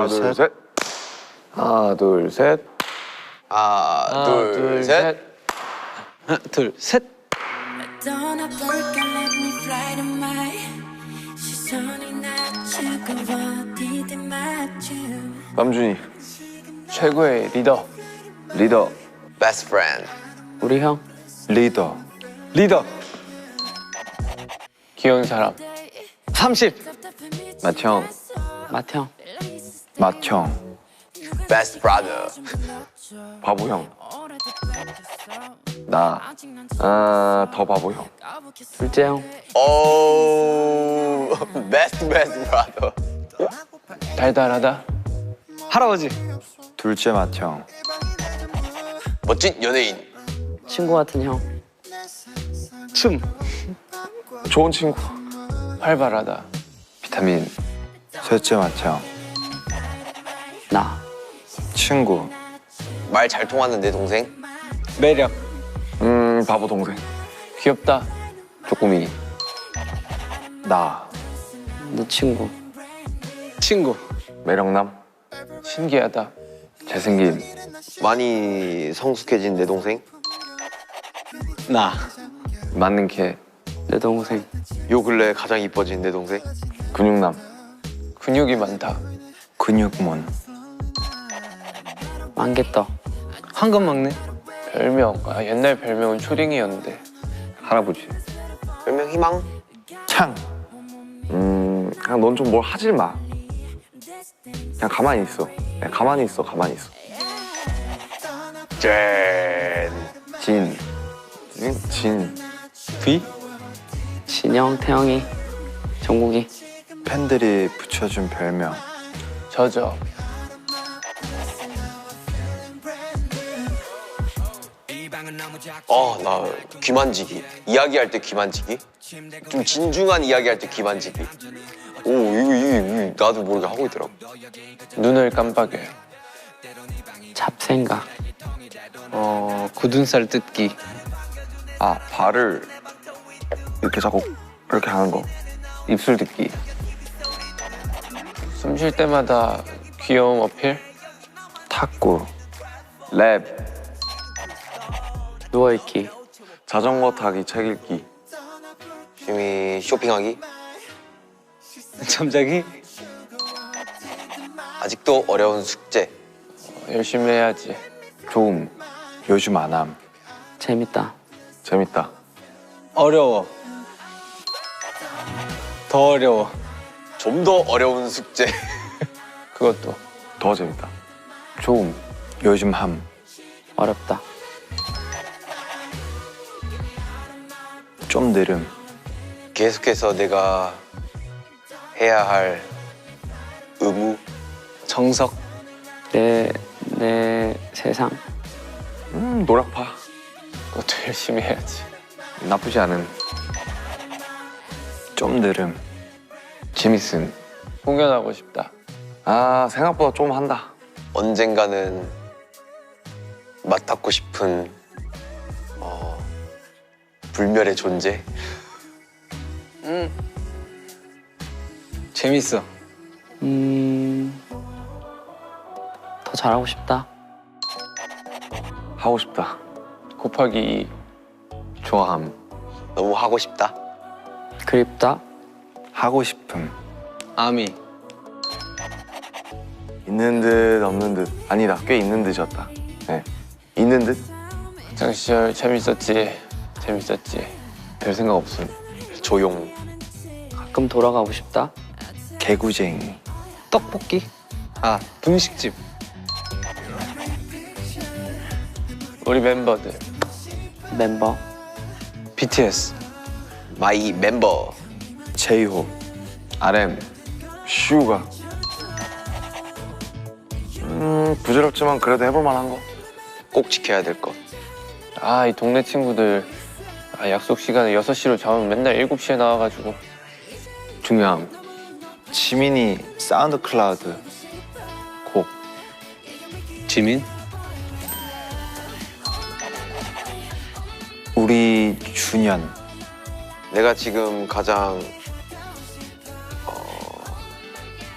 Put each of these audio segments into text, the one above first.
둘, 셋. 하나, 둘, 셋. 하나, 둘, 셋. 하나, 둘, 셋. 남준이 최고의 리더. 리더. Best friend. 우리 형. 리더. 리더. 귀여운 사람. 30. 맏형. 맏형. 맏형. Best brother. 바보형. 더 바보형. 둘째 형. 오, best brother. 달달하다. 할아버지. 둘째 맏형. 멋진 연예인. 친구 같은 형. 춤. 좋은 친구. 활발하다. 비타민. 셋째 맏형. 나. 친구. 말 잘 통하는 내 동생. 매력. 바보 동생. 귀엽다. 쪼꼬미. 나. 너 친구. 친구. 매력남. 신기하다. 잘생긴. 많이 성숙해진 내 동생. 나. 맞는 캐. 내 동생. 요 근래 가장 이뻐진 내 동생. 근육남. 근육이 많다. 근육몬. 만개떡. 황금 막내. 별명. 옛날 별명은 초딩이었는데. 할아버지. 별명 희망. 창. 그냥 넌 좀 뭘 하질 마. 그냥 가만히 있어. 그냥 가만히 있어. 짠. 진. 진. V. 진영, 태영이, 정국이. 팬들이 붙여준 별명. 저저. 나 귀만지기. 이야기할 때 귀만지기. 좀 진중한 이야기할 때 귀만지기. 오, 이거 나도 모르게 하고 있더라고. 눈을 깜빡여요. 잡생각. 굳은 살 뜯기. 발을 이렇게 자꾸 이렇게 하는 거. 입술 듣기. 숨 쉴 때마다 귀여움 어필. 탁구. 랩. 누워있기. 자전거 타기, 책 읽기. 취미 쇼핑하기. 잠자기. 아직도 어려운 숙제. 열심히 해야지. 좋음. 요즘 안 함. 재밌다. 재밌다. 어려워. 더 어려워. 좀 더 어려운 숙제. 그것도. 더 재밌다. 좋음. 요즘 함. 어렵다. 좀 느름. 계속해서 내가 해야 할 의무. 정석. 내 세상. 노랗파. 그것도 열심히 해야지. 나쁘지 않은. 좀 느름. 재밌음. 공연하고 싶다. 생각보다 좀 한다. 언젠가는 맡았고 싶은 불멸의 존재. 재밌어. 더 잘하고 싶다. 하고 싶다. 곱하기 2. 좋아함. 너무 하고 싶다. 그립다. 하고 싶음. 아미. 있는 듯 없는 듯. 아니다. 꽤 있는 듯이었다. 네. 있는 듯? 학창 시절 재밌었지. 별 생각 없음. 조용. 가끔 돌아가고 싶다. 개구쟁이. 떡볶이. 분식집. 우리 멤버들. 멤버. BTS. 마이 멤버. 제이홉. RM. 슈가. 부질없지만 그래도 해볼 만한 거. 꼭 지켜야 될 것. 이 동네 친구들 약속 시간에 6시로 잡으면 맨날 7시에 나와가지고. 중요함. 지민이 사운드 클라우드 곡. 지민? 우리 준현. 내가 지금 가장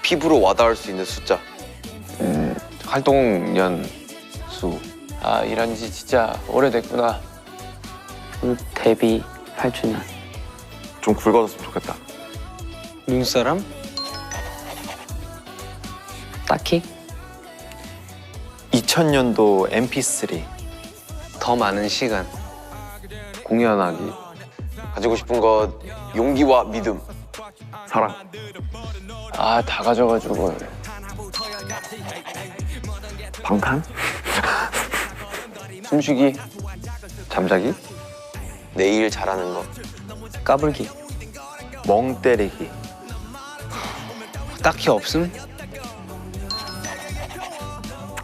피부로 와닿을 수 있는 숫자. 활동 연수. 아, 일한 지 진짜 오래됐구나. 오늘 데뷔 8주년. 좀 굵어졌으면 좋겠다. 눈사람? 딱히? 2000년도 MP3. 더 많은 시간. 공연하기. 가지고 싶은 것 용기와 믿음. 사랑. 아, 다 가져가지고. 방탄? 숨쉬기. 잠자기? 내일 잘하는 것. 까불기. 멍 때리기. 딱히 없음?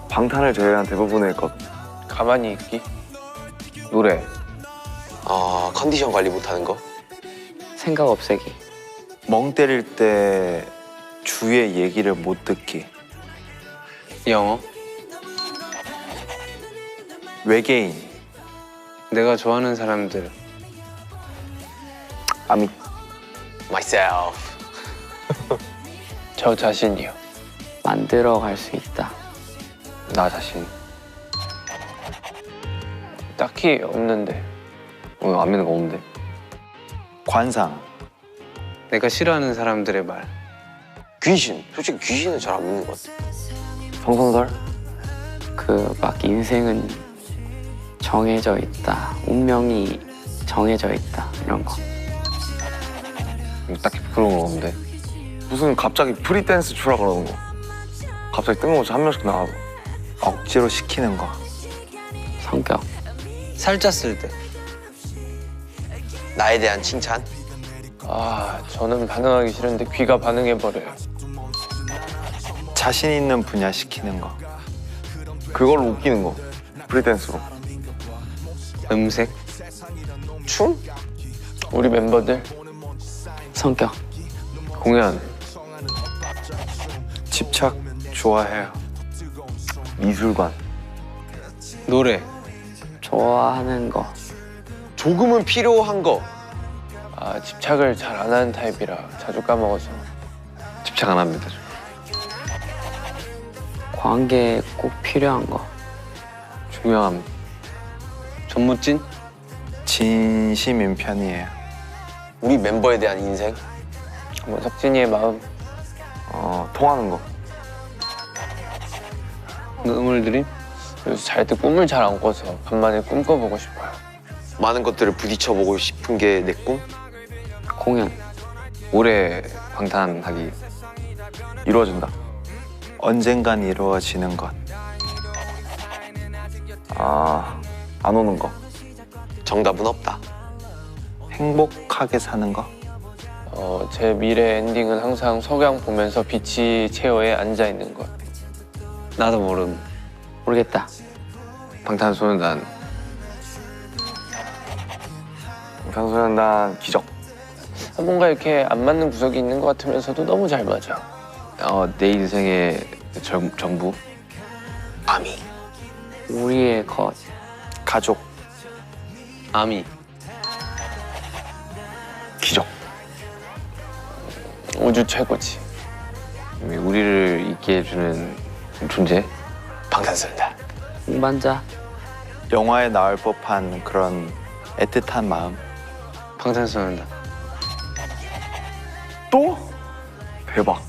방탄을 제외한 대부분의 것. 가만히 있기. 노래. 아, 컨디션 관리 못하는 거. 생각 없애기. 멍 때릴 때 주위의 얘기를 못 듣기. 영어? 외계인. 내가 좋아하는 사람들. 아미. Myself. 저 자신이요. 만들어 갈 수 있다. 나 자신. 딱히 없는데. 오늘 안 믿는 거 없는데. 관상. 내가 싫어하는 사람들의 말. 귀신. 솔직히 귀신은 잘 안 믿는 것 같아. 성선설? 그 막 인생은 정해져 있다. 운명이 정해져 있다. 이런 거. 딱히 부끄러운 거 없는데. 무슨 갑자기 프리댄스 추라 그러는 거. 갑자기 뜬금없이 한 명씩 나와도. 억지로 시키는 거. 성격. 살쪘을 때. 나에 대한 칭찬. 아, 저는 반응하기 싫은데 귀가 반응해버려요. 자신 있는 분야 시키는 거. 그걸로 웃기는 거. 프리댄스로. 음색. 춤? 우리 멤버들 성격. 공연. 집착 좋아해요. 미술관. 노래. 좋아하는 거. 조금은 필요한 거. 아, 집착을 잘 안 하는 타입이라 자주 까먹어서. 집착 안 합니다, 저. 관계에 꼭 필요한 거. 중요함. 전무찐. 진심인 편이에요. 우리 멤버에 대한 인생. 뭐 석진이의 마음. 통하는 거. 음을 들임. 요새 잘 때 꿈을 잘 안 꿔서 간만에 꿈 꿔보고 싶어요. 많은 것들을 부딪혀보고 싶은 게 내 꿈. 공연. 올해 방탄하기. 이루어진다. 언젠간 이루어지는 것. 안 오는 거. 정답은 없다. 행복하게 사는 거. 제 미래 엔딩은 항상 석양 보면서 비치 체어에 앉아 있는 것. 나도 모름. 모르겠다. 방탄소년단. 방탄소년단 기적. 뭔가 이렇게 안 맞는 구석이 있는 것 같으면서도 너무 잘 맞아. 내 인생의 전부. 아미. 우리의 것. 가족. 아미. 기적. 우주 최고지. 우리를 있게 해주는 존재. 방탄소년단. 동반자. 영화에 나올 법한 그런 애틋한 마음. 방탄소년단. 또? 대박.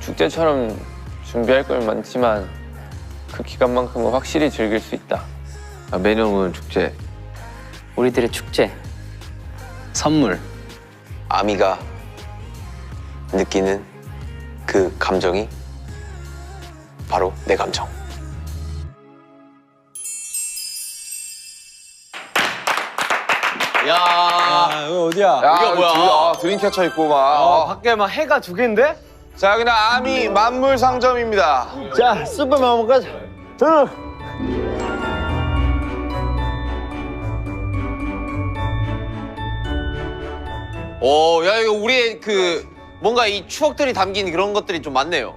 축제처럼 준비할 걸 많지만 그 기간만큼은 확실히 즐길 수 있다. 매년 오는 축제. 우리들의 축제. 선물. 아미가 느끼는 그 감정이 바로 내 감정. 야, 아, 이거 어디야? 이게 뭐야? 드림캐쳐 있고 막. 밖에 막 해가 두 개인데? 자, 여기는 아미 만물 상점입니다. 자, 슈퍼맨 한번 가자. 야 이거 우리의 그 뭔가 이 추억들이 담긴 그런 것들이 좀 많네요.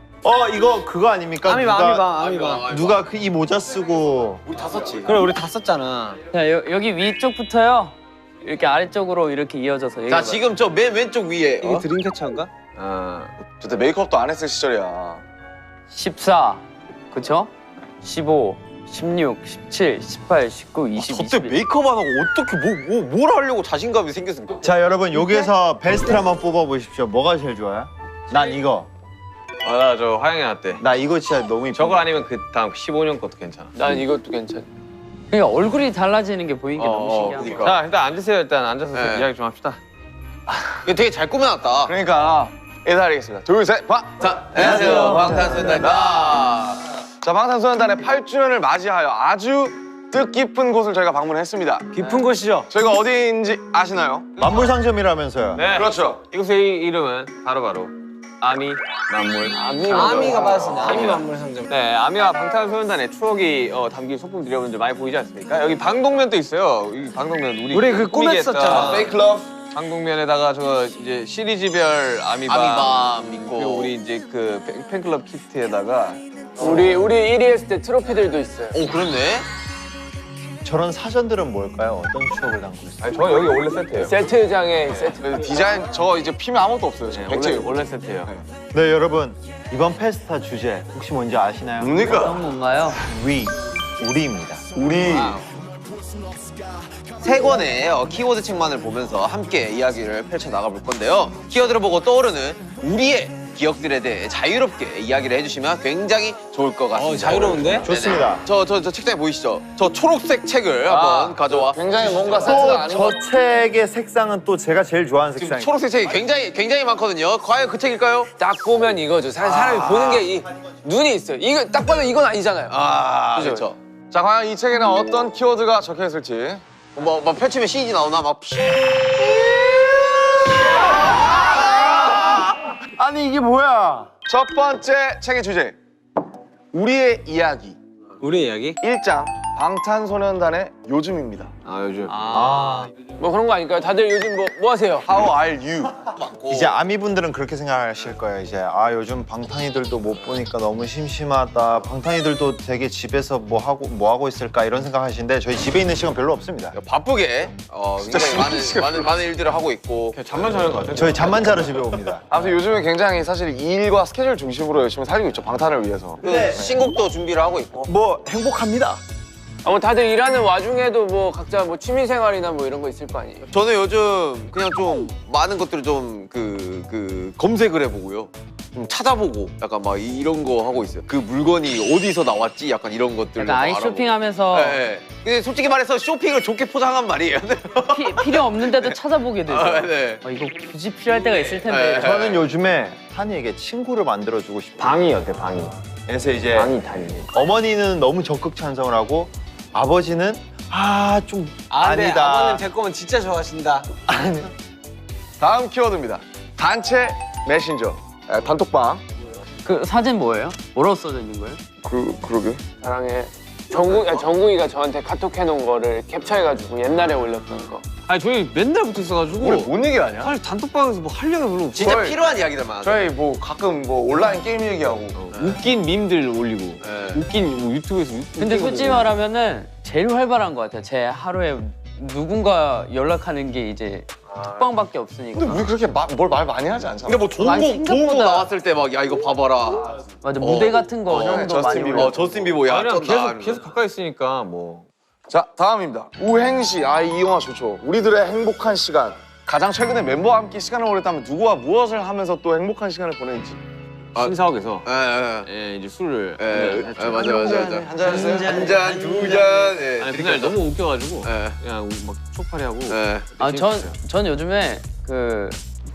이거 그거 아닙니까? 아미방. 누가 그 이 모자 쓰고 우리 다 썼지. 그래, 우리 다 썼잖아. 자, 여기 위쪽부터요. 이렇게 아래쪽으로 이렇게 이어져서. 자 지금 저 맨 왼쪽 위에 이게 드림캐쳐인가? 그때 메이크업도 안 했을 시절이야. 14 그쵸? 15 16 17 18 19 20 저때 21 메이크업 안 하고 어떻게 뭘 하려고 자신감이 생겼습니까? 자 여러분 여기에서 베스트를 한번 뽑아보십시오. 뭐가 제일 좋아요? 난 이거. 나 저 화양이 나때. 나 이거 진짜 너무 이뻐. 저거 아니면 그 다음 15년 것도 괜찮아. 난 이것도 괜찮아. 그러니까 얼굴이 달라지는 게 보이는 게 너무 신기한 그러니까. 자 일단 앉으세요. 일단 앉아서 네. 이야기 좀 합시다. 이거 되게 잘 꾸며놨다. 그러니까 인사드리겠습니다. 둘, 셋, 자, 안녕하세요. 방탄소년단입니다. 자, 방탄소년단의 8주년을 맞이하여 아주 뜻깊은 곳을 저희가 방문했습니다. 깊은 곳이죠. 저희가 어디인지 아시나요? 만물상점이라면서요. 네. 그렇죠. 이곳의 이름은 바로 아미 만물. 아미가 맞았습니다. 아미 만물 상점. 네, 아미와 방탄소년단의 추억이 담긴 소품 드려본들 많이 보이지 않습니까? 여기 방독면도 있어요. 이 방독면 우리 그 꾸몄었잖아. 페이클럽. 방독면에다가 저 이제 시리즈별 아미밤 아미밤 있고. 그리고 우리 이제 그 팬클럽 키트에다가 우리 1위 했을 때 트로피들도 있어요. 오, 그렇네. 저런 사전들은 뭘까요? 어떤 추억을 담고 있어요? 아니 저 여기 원래 세트예요. 세트장에 세트. 디자인 저거 이제 피면 아무것도 없어요. 지금 원래 세트예요. 네 여러분 이번 페스타 주제 혹시 뭔지 아시나요? 뭡니까? 어떤 건가요? 우리입니다. 우리 세 권의 키워드 책만을 보면서 함께 이야기를 펼쳐 나가 볼 건데요. 키워드를 보고 떠오르는 우리의 기억들에 대해 자유롭게 이야기를 해주시면 굉장히 좋을 것 같습니다. 자유로운데? 좋습니다. 저 책장에 보이시죠? 저 초록색 책을 한번 가져와. 굉장히 뭔가 세트가 아닌 것 또 저 책의 색상은 또 제가 제일 좋아하는 지금 색상이에요. 초록색 책이 굉장히 많거든요. 과연 그 책일까요? 딱 보면 이거죠. 사람이 보는 게 이 눈이 있어요. 이거 딱 봐도 이건 아니잖아요. 아, 그죠? 그렇죠. 자, 과연 이 책에는 어떤 키워드가 적혀 있을지. 뭐 펼치면 CG 나오나 막. 아니 이게 뭐야? 첫 번째 책의 주제. 우리의 이야기. 우리 이야기? 1장 방탄소년단의 요즘입니다. 아 요즘. 뭐 그런 거 아닐까요? 다들 요즘 뭐 하세요? How are you? 이제 아미분들은 그렇게 생각하실 거예요. 이제 아 요즘 방탄이들도 못 보니까 너무 심심하다. 방탄이들도 되게 집에서 뭐 하고 있을까 이런 생각하시는데 저희 집에 있는 시간 별로 없습니다. 바쁘게 굉장히 많은 일들을 하고 있고. 그냥 잠만 자는 것 같아. 저희 잠만 자러 집에 옵니다. 아무튼 요즘에 굉장히 사실 이 일과 스케줄 중심으로 열심히 살고 있죠. 방탄을 위해서. 신곡도 준비를 하고 있고. 뭐 행복합니다. 뭐 다들 일하는 와중에도 뭐 각자 뭐 취미 생활이나 뭐 이런 거 있을 거 아니에요? 저는 요즘 그냥 좀 많은 것들을 좀 검색을 해보고요. 좀 찾아보고 약간 막 이런 거 하고 있어요. 그 물건이 어디서 나왔지? 약간 이런 것들을 약간 아이 알아보고. 쇼핑하면서 네. 근데 솔직히 말해서 쇼핑을 좋게 포장한 말이에요. 필요 없는데도 찾아보게 되죠. 네. 이거 굳이 필요할 때가 있을 텐데. 저는 요즘에 한이에게 친구를 만들어주고 싶어요. 방이 어때 방이? 그래서 이제 방이 달리. 어머니는 너무 적극 찬성을 하고 아버지는 좀 네, 아니다. 아버님 제 거면 진짜 좋아하신다. 다음 키워드입니다. 단체 메신저. 단톡방. 그 사진 뭐예요? 뭐라고 써져 있는 거예요? 그러게. 사랑해. 정국이가 저한테 카톡 해놓은 거를 캡처해가지고 옛날에 올렸던 거. 아니 저희 맨날 붙어 있어가지고. 우리 뭔 얘기 하냐? 사실 단톡방에서 뭐 할 얘기가 별로 없어. 진짜 저희- 필요한 이야기들만 하죠. 저희 뭐 가끔 뭐 온라인 게임 얘기하고. 웃긴 밈들 올리고. 네. 웃긴 뭐 유튜브에서. 근데 솔직히 말하면은 제일 활발한 것 같아요. 제 하루에 누군가 연락하는 게 이제 톡방밖에 없으니까. 근데 우리 그렇게 뭘 말 많이 하지 않잖아. 근데 뭐 좋은 아니, 거 생각보다- 나왔을 때 막 야 이거 봐봐라. 맞아 무대 같은 거 형도 많이 저스틴 올려. 저스틴 비버 야 그냥 쩐다. 계속 가까이 있으니까 뭐. 자, 다음입니다. 우행시. 이 영화 좋죠. 우리들의 행복한 시간. 가장 최근에 멤버와 함께 시간을 보냈다면 누구와 무엇을 하면서 또 행복한 시간을 보내는지. 신사옥에서 예, 이제 술을 맞아. 한잔 했어요? 한 잔, 두 잔. 예. 아니 그날 너무 웃겨가지고 예. 그냥 막 쪽팔이하고 예. 전 요즘에 그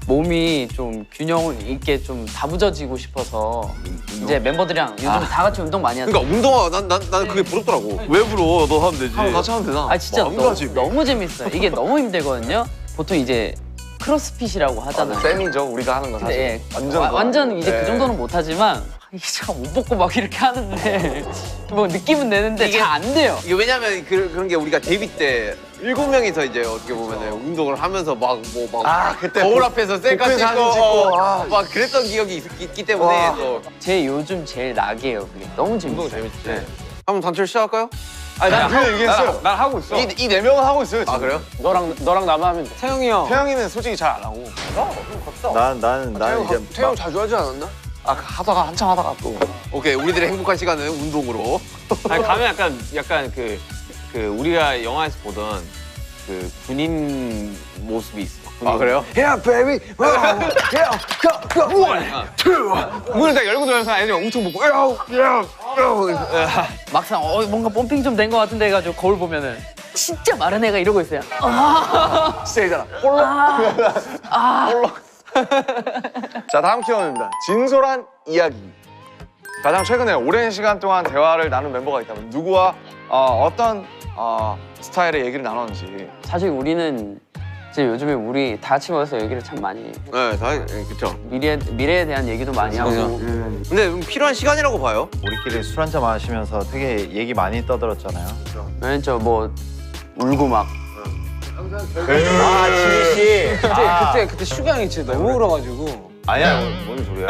몸이 좀 균형 있게 좀 다부져지고 싶어서 이제 멤버들이랑 요즘 다 같이 운동 많이 하잖아. 그러니까 운동화 난 그게 부럽더라고. 왜 불어? 너 하면 되지. 같이 하면 되나? 아 진짜 마음가짐이. 너무 재밌어요. 이게 너무 힘들거든요. 보통 이제 크로스핏이라고 하잖아요. 쌤이죠. 우리가 하는 거 사실. 네, 완전 완전 이제 네. 그 정도는 못하지만 이제 옷 벗고 막 이렇게 하는데 뭐 느낌은 내는데 이게- 잘 안 돼요. 이게 왜냐면 그런 게 우리가 데뷔 때 7명이서 이제 어떻게 보면 운동을 하면서 그때 거울 앞에서 셀카 복근 사진 찍고, 막 그랬던 기억이 있기 때문에 또 제 요즘 제일 낙이에요. 그게 너무 운동 재밌어요. 재밌지. 한번 단체를 시작할까요? 아니 난 그냥 얘기했어요. 난 하고 있어. 이 네 명은 하고 있어요. 지금. 아 그래요? 너랑 나만 하면 돼. 태영이 형. 태영이는 솔직히 잘 안 하고. 나는 이제 태영 자주 하지 않았나? 아 하다가 한참 하다가 또. 오케이 우리들의 행복한 시간은 운동으로. 아니 가면 약간 그 우리가 영화에서 보던 그 군인 모습이 있어. 아 그래요? Yeah, baby. Yeah, go, go. 1, 2. 문을 딱 열고 들어가서 애들이 엄청 보고. 막상 뭔가 펌핑 좀 된 것 같은데 해가지고 거울 보면은 진짜 마른 애가 이러고 있어요. 진짜 자 다음 키워드입니다. 진솔한 이야기. 가장 최근에 오랜 시간 동안 대화를 나눈 멤버가 있다면 누구와 어떤 스타일의 얘기를 나눴는지. 사실 우리는 이제 요즘에 우리 다 같이 모여서 얘기를 참 많이 해요. 네, 그렇죠. 미래에 대한 얘기도 많이 하고. 근데 좀 필요한 시간이라고 봐요. 우리끼리 술 한잔 마시면서 되게 얘기 많이 떠들었잖아요. 왜냐면 뭐 울고 막. 아 지민 씨. 그때 슈가 형이 진짜 너무 울어가지고. 아니야 뭔 소리야.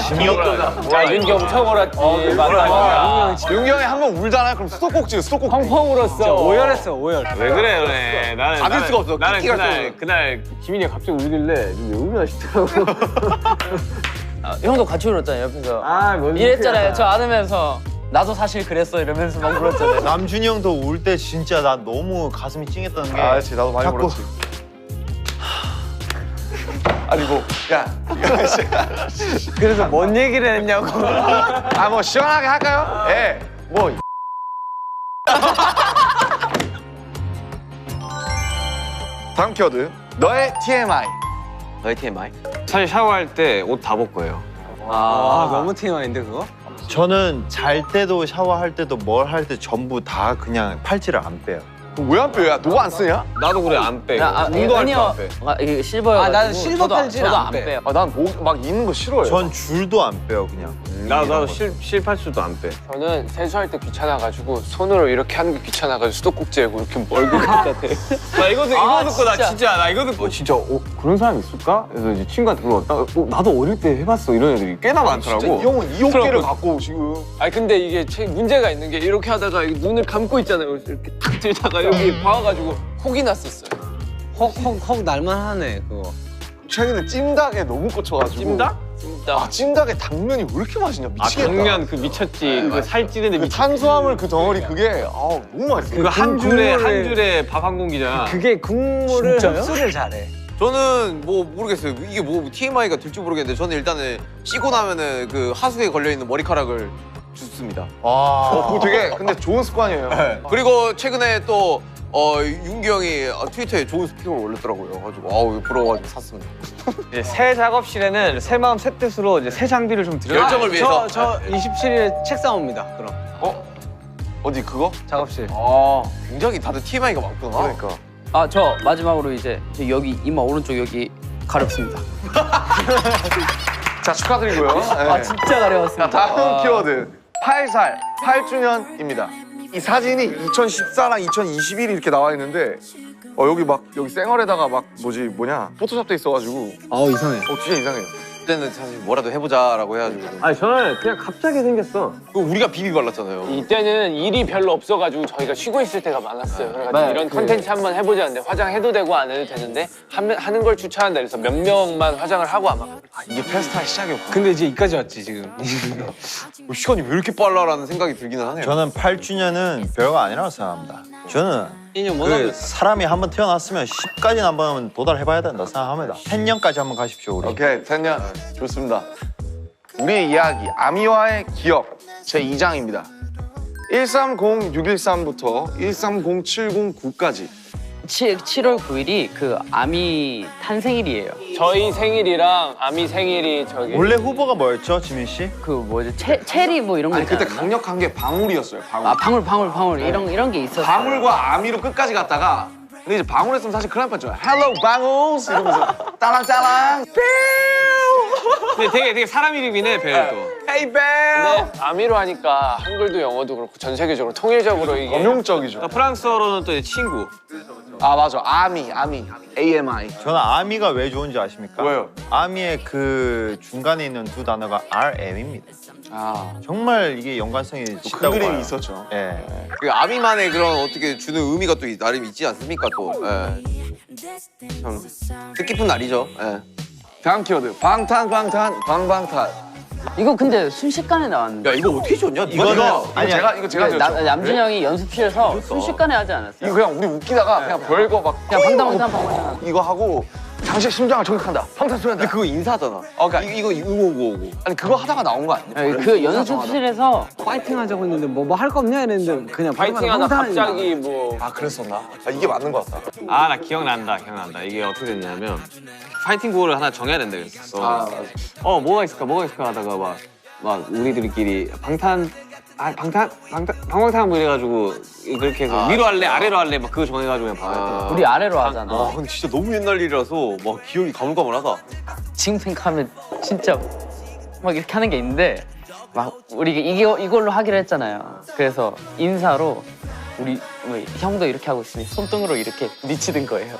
지민 야 윤기 엄청 울었지. 맞아. 용기 형이 한 번 울잖아요. 그럼 수도꼭지요, 수도꼭지. 펑펑 울었어. 오열했어 오열. 왜 그래? 나는 잡을 수가 없어. 나는 끼끼가 좀. 그날 기민이 가 갑자기 울길래 왜 울나 싶더라고. 형도 같이 울었잖아요 옆에서. 뭔 이랬잖아요. 저 안으면서 나도 사실 그랬어 이러면서 막 울었잖아요. 남준이 형도 울 때 진짜 나 너무 가슴이 찡했던 게. 그렇지 나도 많이 자꾸- 울었지. 아니 뭐, 야, 그래서 뭔 얘기를 했냐고. 뭐 시원하게 할까요? 예, 뭐. 다음 키워드. 너의 TMI. 너의 TMI? 사실 샤워할 때 옷 다 벗고 해요. 너무 TMI인데 그거? 저는 잘 때도 샤워할 때도 뭘 할 때 전부 다 그냥 팔찌를 안 빼요. 왜 안 빼요? 야, 너가 안 쓰냐? 나도 그래 안 빼고. 운동할 때 아니요. 안 빼. 이게 실버여가지고. 나는 실버 팔찌를 저도 안 안 빼. 빼요. 난 막 있는 거 싫어요. 전 줄도 안 빼요 그냥. 나도 실팔수도 안 빼. 저는 세수할 때 귀찮아가지고 손으로 이렇게 하는 게 귀찮아가지고 수도꼭지 하고 이렇게 멀고 같아. 나 이거 듣고 나 진짜. 진짜 나 이거 듣고 진짜 그런 사람이 있을까? 그래서 이제 친구한테 물어봤다. 나도 어릴 때 해봤어 이런 애들이 꽤나 많더라고. 이 형은 이 어깨를 갖고 지금. 아니 근데 이게 문제가 있는 게 이렇게 하다가 눈을 감고 있잖아요. 이렇게 탁 들다가 여기 박아가지고 혹이 났었어요. 헉 날만하네 그거. 최근에 찜닭에 너무 꽂혀가지고. 찜닭? 찜닭에 당면이 왜 이렇게 맛있냐 미치겠다. 당면 그 미쳤지. 그 살찌는데 그 미쳤지. 탄수화물 그 덩어리 그게 너무 맛있어. 그거 한 줄에 밥 한 공기잖아. 그게 국물을 흡수를 잘해. 저는 뭐 모르겠어요. 이게 뭐 TMI가 될지 모르겠는데 저는 일단은 씻고 나면은 그 하수구에 걸려 있는 머리카락을 줍습니다. 그거 되게 근데 좋은 습관이에요. 그리고 최근에 또 윤기 형이 트위터에 좋은 스피커를 올렸더라고요. 가지고 이거 부러워가지고 샀습니다. 이제 새 작업실에는 새 마음 새 뜻으로 이제 새 장비를 좀 들여. 열정을 위해서. 저 27일에 책상 옵니다. 그럼 어디 그거? 작업실. 굉장히 다들 TMI가 많구나. 그러니까. 저 마지막으로 이제 저 여기 이마 오른쪽 여기 가렵습니다. 자 축하드리고요. 네. 진짜 가려웠습니다. 다음 키워드 8살 8주년입니다. 이 사진이 2014랑 2021이 이렇게 나와 있는데 여기 쌩얼에다가 뭐냐 포토샵 돼 있어가지고 이상해. 진짜 이상해요. 그때는 사실 뭐라도 해보자라고 해가지고. 아니 저는 그냥 갑자기 생겼어. 그거 우리가 비비 발랐잖아요. 이때는 일이 별로 없어가지고 저희가 쉬고 있을 때가 많았어요. 그래가지고 네, 이런 컨텐츠 한번 해보자는데 화장해도 되고 안 해도 되는데 하는 걸 추천한다 그래서 몇 명만 화장을 하고 아마 이게 페스타의 시작이었고. 근데 이제 여기까지 왔지 지금. 시간이 왜 이렇게 빨라라는 생각이 들기는 하네요. 저는 8주년은 별거 아니라고 생각합니다. 저는 2년 못 그 하면 사람이 한번 태어났으면 10까지는 한번 도달해봐야 된다 생각합니다. 10년까지 한번 가십시오 우리. 오케이 10년 좋습니다. 우리의 이야기 아미와의 기억 제 2장입니다. 130613부터 130709까지 7월 9일이 그 아미 탄생일이에요. 저희 생일이랑 아미 생일이 저기 원래 후보가 뭐였죠, 지민 씨? 그 뭐지 체리 뭐 이런 거 아니 그때 있잖아요. 강력한 게 방울이었어요. 방울. 방울 이런 게 있었어요. 방울과 아미로 끝까지 갔다가 근데 이제 방울했으면 사실 큰일 날 뻔했죠. Hello 방울스 이러면서 딸랑딸랑 근데 되게 사람 이름이네 벨 또. Hey 벨. 근데 아미로 하니까 한글도 영어도 그렇고 전 세계적으로 통일적으로 이게 범용적이죠. 프랑스어로는 또 이제 친구. 아 맞아. 아미. AMI. 저는 아미가 왜 좋은지 아십니까? 왜요? 아미의 그 중간에 있는 두 단어가 RM입니다. 아. 정말 이게 연관성이 큰 짙다고 그림이 봐요. 있었죠. 예. 그 아미만의 그런 어떻게 주는 의미가 또 나름 있지 않습니까 또. 예. 참 뜻깊은 날이죠. 예. 다음 키워드. 방탄. 이거 근데 순식간에 나왔는데. 야 이거 어떻게 줬냐? 이거는 아니야. 이거 제가 줬죠. 남준 형이 연습실에서 순식간에 하지 않았어요? 이거 그냥 우리 웃기다가 그냥 별거 막 그냥 방탄. 이거 하고 장식 심장을 저격한다. 방탄소년단. 근데 그거 인사잖아. 그러니까 이거 오고. 아니 그거 하다가 나온 거 아니야? 네, 그 연습실에서 파이팅 하자고 했는데 뭐 할 거 없냐 이랬는데 그냥 파이팅하다 방탄 갑자기 뭐 아 그랬었나? 아, 이게 맞는 거 같다. 아 나 기억난다. 이게 어떻게 됐냐면 파이팅곡을 하나 정해야 된다 그랬었어. 뭐가 있을까 하다가 막 우리들끼리 방탄 뭐 이래가지고 그렇게 해서 위로 할래 아래로 할래 막 그거 정해가지고 그냥 방탄. 우리 아래로 하잖아. 와 근데 진짜 너무 옛날 일이라서 막 기억이 가물가물하다. 지금 생각하면 진짜 막 이렇게 하는 게 있는데 막 우리 이걸로 하기로 했잖아요. 그래서 인사로 우리 형도 이렇게 하고 있으니 손등으로 이렇게 미치는 거예요.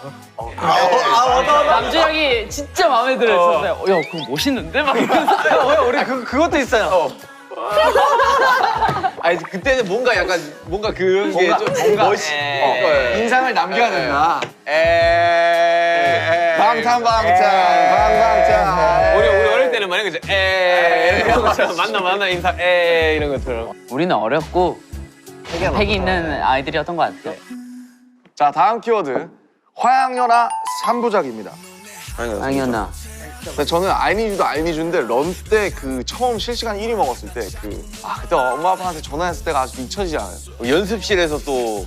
남준 형이 진짜 마음에 들었었어요. 야 그거 멋있는데? 막 이러면서 우리 그것도 있어요. 아니 그때는 뭔가 그런 게 좀 뭔가 멋있. 인상을 남겨야 된다. 방탄. 우리 어릴 때는 만약에 그죠? 이런 것처럼 만나 인사 이런 것처럼. 우리는 어렸고 패기 있는 아이들이었던 것 같아. 자 다음 키워드. 화양연화 3부작입니다. 당연아. 근데 저는 알미주도 알미주인데 런 때 그 처음 실시간 1위 먹었을 때 그때 엄마 아빠한테 전화했을 때가 아직도 잊혀지지 않아요. 연습실에서 또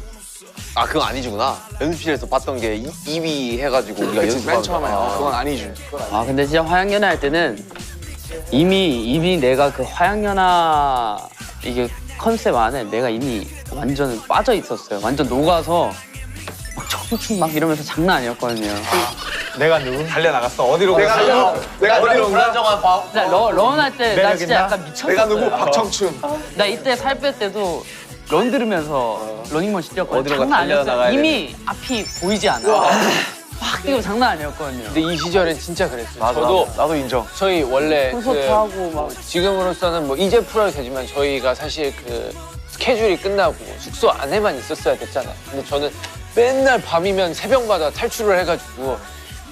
그건 아니지구나. 연습실에서 봤던 게 2위 해가지고 우리가 맨 연습하는 처음에 그건 아니죠. 근데 진짜 화양연화 할 때는 이미 내가 그 화양연화 이게 컨셉 안에 내가 이미 완전 빠져 있었어요. 완전 녹아서 막 청춘 막 이러면서 장난 아니었거든요. 내가 누구? 달려나갔어. 어디로 내가 어디로 불안정한 밥. 진짜 런할 때 나 진짜 약간 미쳤었어요. 내가 누구 박청춘. 나 이때 살 뺄 때도 런 들으면서 러닝머신 뛰었거든요. 어디론가 장난 아니었어요. 달려나가야 이미 앞이 보이지 않아. 막 뛰고 장난 아니었거든요. 근데 이 시절엔 진짜 그랬어요. 맞아, 나도 인정. 저희 원래 콘서트 하고 막 지금으로서는 뭐 이제 풀어도 되지만 저희가 사실 그 스케줄이 끝나고 숙소 안에만 있었어야 됐잖아요. 근데 저는 맨날 밤이면 새벽마다 탈출을 해가지고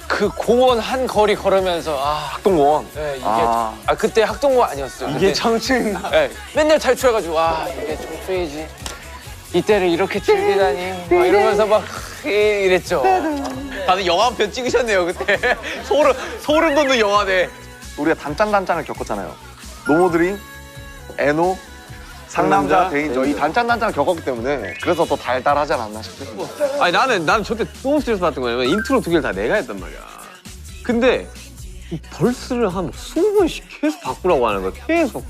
그 공원 한 거리 걸으면서 학동공원. 네, 이게 그때 학동공원 아니었어요. 이게 그때, 청춘. 네, 맨날 탈출해가지고 이게 청춘이지. 이때를 이렇게 즐기다니 막 이러면서 막 이랬죠. 다들 영화 한 편 찍으셨네요 그때. 소름 돋는 영화네. 우리가 단짠단짠을 겪었잖아요. 노모드림, 에노, 상남자, 대인저 이 단짠단짠을 겪었기 때문에 그래서 더 달달하지 않았나 싶어요. 아니 나는 저때 너무 스트레스 받던 거냐면 인트로 2개를 다 내가 했단 말이야. 근데 이 벌스를 한 20번씩 계속 바꾸라고 하는 거야. 계속.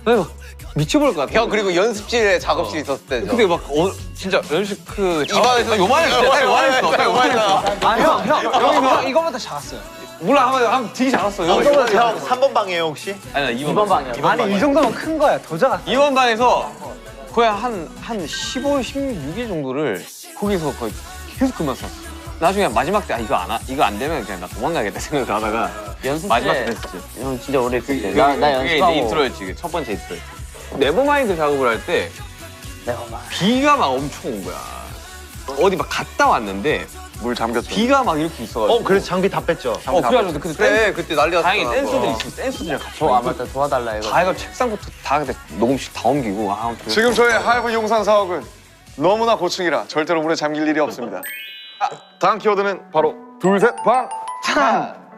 내가 막 미쳐버릴 것 같아. 형 그리고 연습실에 작업실 있었을 때죠. 근데 막 진짜 연습 입안에서 요만했어. 딱 요만했어. 형 이거보다 작았어요. 몰라 한번 되게 작았어요. 형 3번 방이에요 혹시? 아니 나 2번 방이야. 아니 이 정도면 큰 거야. 더 작았어. 2번 방에서 거의 한 15, 16일 정도를 거기서 거의 계속 그만 썼어. 나중에 마지막 때 이거 안 되면 그냥 나 도망가겠다 생각을 하다가 연습 마지막 때 때 했었지. 형 진짜 오래 했을 때. 그게 나 이제 연습하고 인트로였지. 이게 첫 번째 인트로였지. 네버마인드 작업을 할 때 비가 막 엄청 온 거야. 어디 막 갔다 왔는데 물 잠겼죠. 비가 막 이렇게 있어가지고. 그래서 장비 다 뺐죠. 그래가지고 그때 그래 그때 난리 났어. 다행히 댄서들이 있어. 댄서들이랑 같이. 맞다 도와달라 이거. 다 이거 책상부터 다 근데 녹음실 다 옮기고. 지금 저의 하이브 용산 사업은 너무나 고층이라 절대로 물에 잠길 일이 없습니다. 다음 키워드는 바로 둘셋방.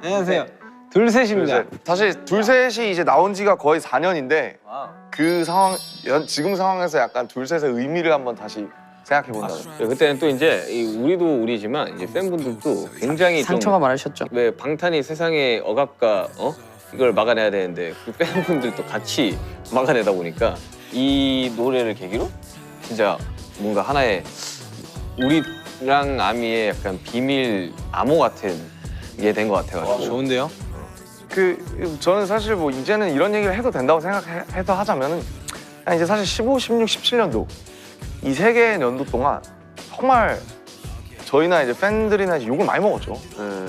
안녕하세요. 둘셋입니다. 사실 둘셋이 이제 나온 지가 거의 4년인데 그 상황 지금 상황에서 약간 둘셋의 의미를 한번 다시 생각해 본다면. 그때는 또 이제 우리도 우리지만 이제 팬분들도 굉장히 상처가 많으셨죠. 왜 방탄이 세상의 억압과 이걸 막아내야 되는데 그 팬분들도 같이 막아내다 보니까 이 노래를 계기로 진짜 뭔가 하나의 우리랑 아미의 약간 비밀 암호 같은 게 된 것 같아가지고. 좋은데요? 저는 사실 뭐 이제는 이런 얘기를 해도 된다고 생각해서 하자면은 그냥 이제 사실 15, 16, 17년도 이 세 개의 연도 동안 정말 저희나 이제 팬들이나 이제 욕을 많이 먹었죠.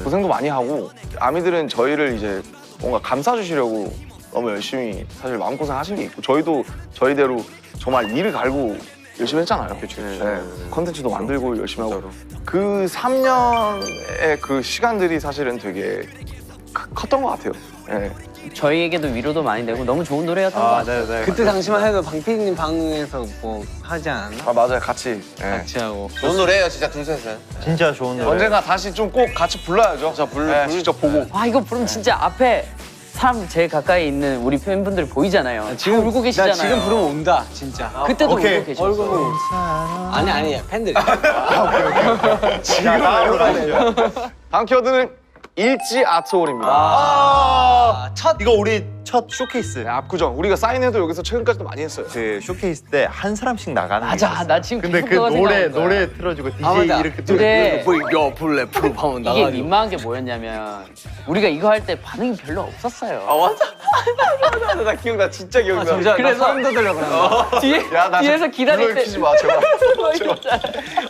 고생도 많이 하고 아미들은 저희를 이제 뭔가 감싸주시려고 너무 열심히 사실 마음고생 하신 게 있고 저희도 저희대로 정말 이를 갈고 열심히 했잖아요. 네. 컨텐츠도 만들고 열심히 하고 그 3년의 그 시간들이 사실은 되게 컸던 것 같아요. 네. 저희에게도 위로도 많이 되고 너무 좋은 노래였던 것 같아요. 네네. 그때 당시만 해도 방피디님 방에서 뭐 하지 않았나? 아 맞아요. 같이. 네. 같이 하고. 좋은 노래예요, 진짜 둘셋은. 진짜 좋은 노래. 언젠가 다시 좀 꼭 같이 불러야죠. 네, 직접 보고. 아 이거 부르면 진짜 앞에 사람 제일 가까이 있는 우리 팬분들 보이잖아요. 지금 울고 계시잖아요. 나 지금 부르면 온다 진짜. 그때도 오케이. 울고 계셨어. 아니 팬들. 다음 키워드는 일지 아트홀입니다. 첫 이거 우리 첫 쇼케이스. 네, 압구정. 우리가 사인회도 여기서 최근까지도 많이 했어요. 그 쇼케이스 때 한 사람씩 나가는 게 맞아, 있었어. 나 지금 근데 계속 그 그거 노래 생각하는 거야. 노래 틀어주고 DJ 맞아. 이렇게 근데 여 불레 프로 하면 이게 나가지고. 민망한 게 뭐였냐면 우리가 이거 할 때 반응이 별로 없었어요. 맞아. 나 기억나, 진짜 기억나. 진짜 그래서- 나 소름 돋으려고 그래. 뒤에, 뒤에서 기다릴 때 키지 마, 제발.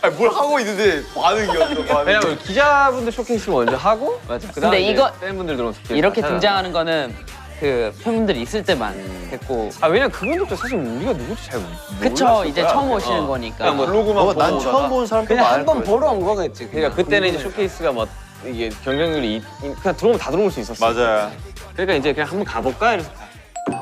아니, 뭘 하고 있는데 반응이 없어. 왜냐면 기자분들 쇼케이스를 먼저 하고 그다음에 근데 이거- 팬분들 들어오면 이렇게 등장하는 거는 그 팬분들이 있을 때만 했고 왜냐면 그분들도 사실 우리가 누구지 잘 그쵸 이제 처음 오시는 거니까 그냥 뭐 블로그만 난 보고 처음 본 사람도 그냥 많을 한 번 거야. 보러 온 거겠지. 그러니까 그때는 이제 쇼케이스가 뭐 이게 경쟁률이 그냥 들어오면 다 들어올 수 있었어. 맞아요. 그러니까 이제 그냥 한번 가볼까 이래서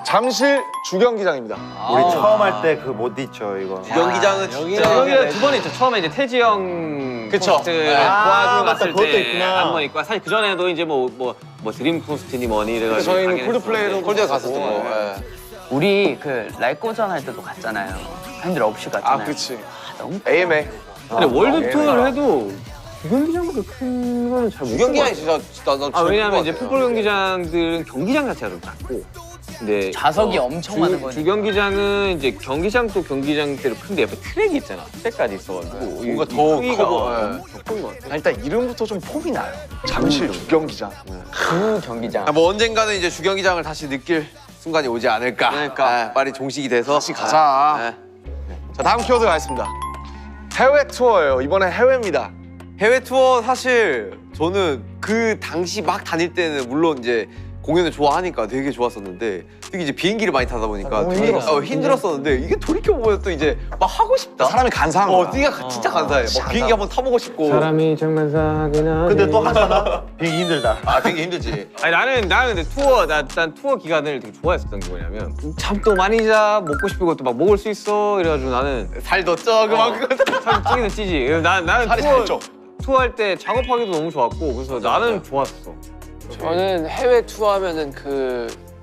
잠실 주경기장입니다. 우리 처음 할 때 그 못 잊죠 이거. 주경기장은 진짜. 여기가 두 번 있죠. 처음에 이제 태지 형 그쵸. 콘서트를 네. 도와주러 맞다. 갔을 그것도 때 있구나. 한 번 있고 사실 그 전에도 이제 뭐 드림 콘서트니 뭐니 이래가지고 저희는 가긴 콜드플레이로 했었는데. 콜드에 갔었던 거. 네. 예. 우리 그 라이코전 할 때도 갔잖아요. 팬들 없이 갔잖아요. 아, 그렇지. 너무 AMA. 근데 월드 투어를 해도 주경기장보다 큰 거는 잘 못. 주경기장이 진짜 나 왜냐면 이제 풋볼 경기장들은 경기장 자체가 좀 작고. 근데 좌석이 엄청 많은 거니까. 주경기장은 이제 경기장도 경기장대로 큰데 옆에 트랙이 있잖아. 트랙까지 있어가지고 뭔가 더 크기가 커. 더큰 것 같아. 일단 이름부터 좀 폼이 나요. 잠실 주경기장. 그 경기장. 뭐 언젠가는 이제 주경기장을 다시 느낄 순간이 오지 않을까. 그러니까. 빨리 종식이 돼서 다시 가자. 자, 다음 키워드 가겠습니다. 해외 투어예요. 이번엔 해외입니다. 해외 투어 사실 저는 그 당시 막 다닐 때는 물론 이제 공연을 좋아하니까 되게 좋았었는데 특히 이제 비행기를 많이 타다 보니까 너무 되게 힘들었어. 힘들었었는데 이게 돌이켜보면 또 이제 막 하고 싶다. 사람이 간사한 거야. 네가 진짜 간사해. 막 비행기 한번 타보고 싶고. 사람이 정말 사긴 하네. 근데 또 하잖아. 비행기 힘들다. 아 비행기 힘들지. 아니 나는 근데 난 투어 기간을 되게 좋아했었던 게 뭐냐면 잠도 많이 자 먹고 싶은 것도 막 먹을 수 있어 이래가지고 나는 살도 쪄 그만큼. 살 찌기는 찌지. 그래서 나는 살이 잘 쪄. 투어할 때 작업하기도 너무 좋았고 그래서 나는 좋았어. 저는 해외 투어하면은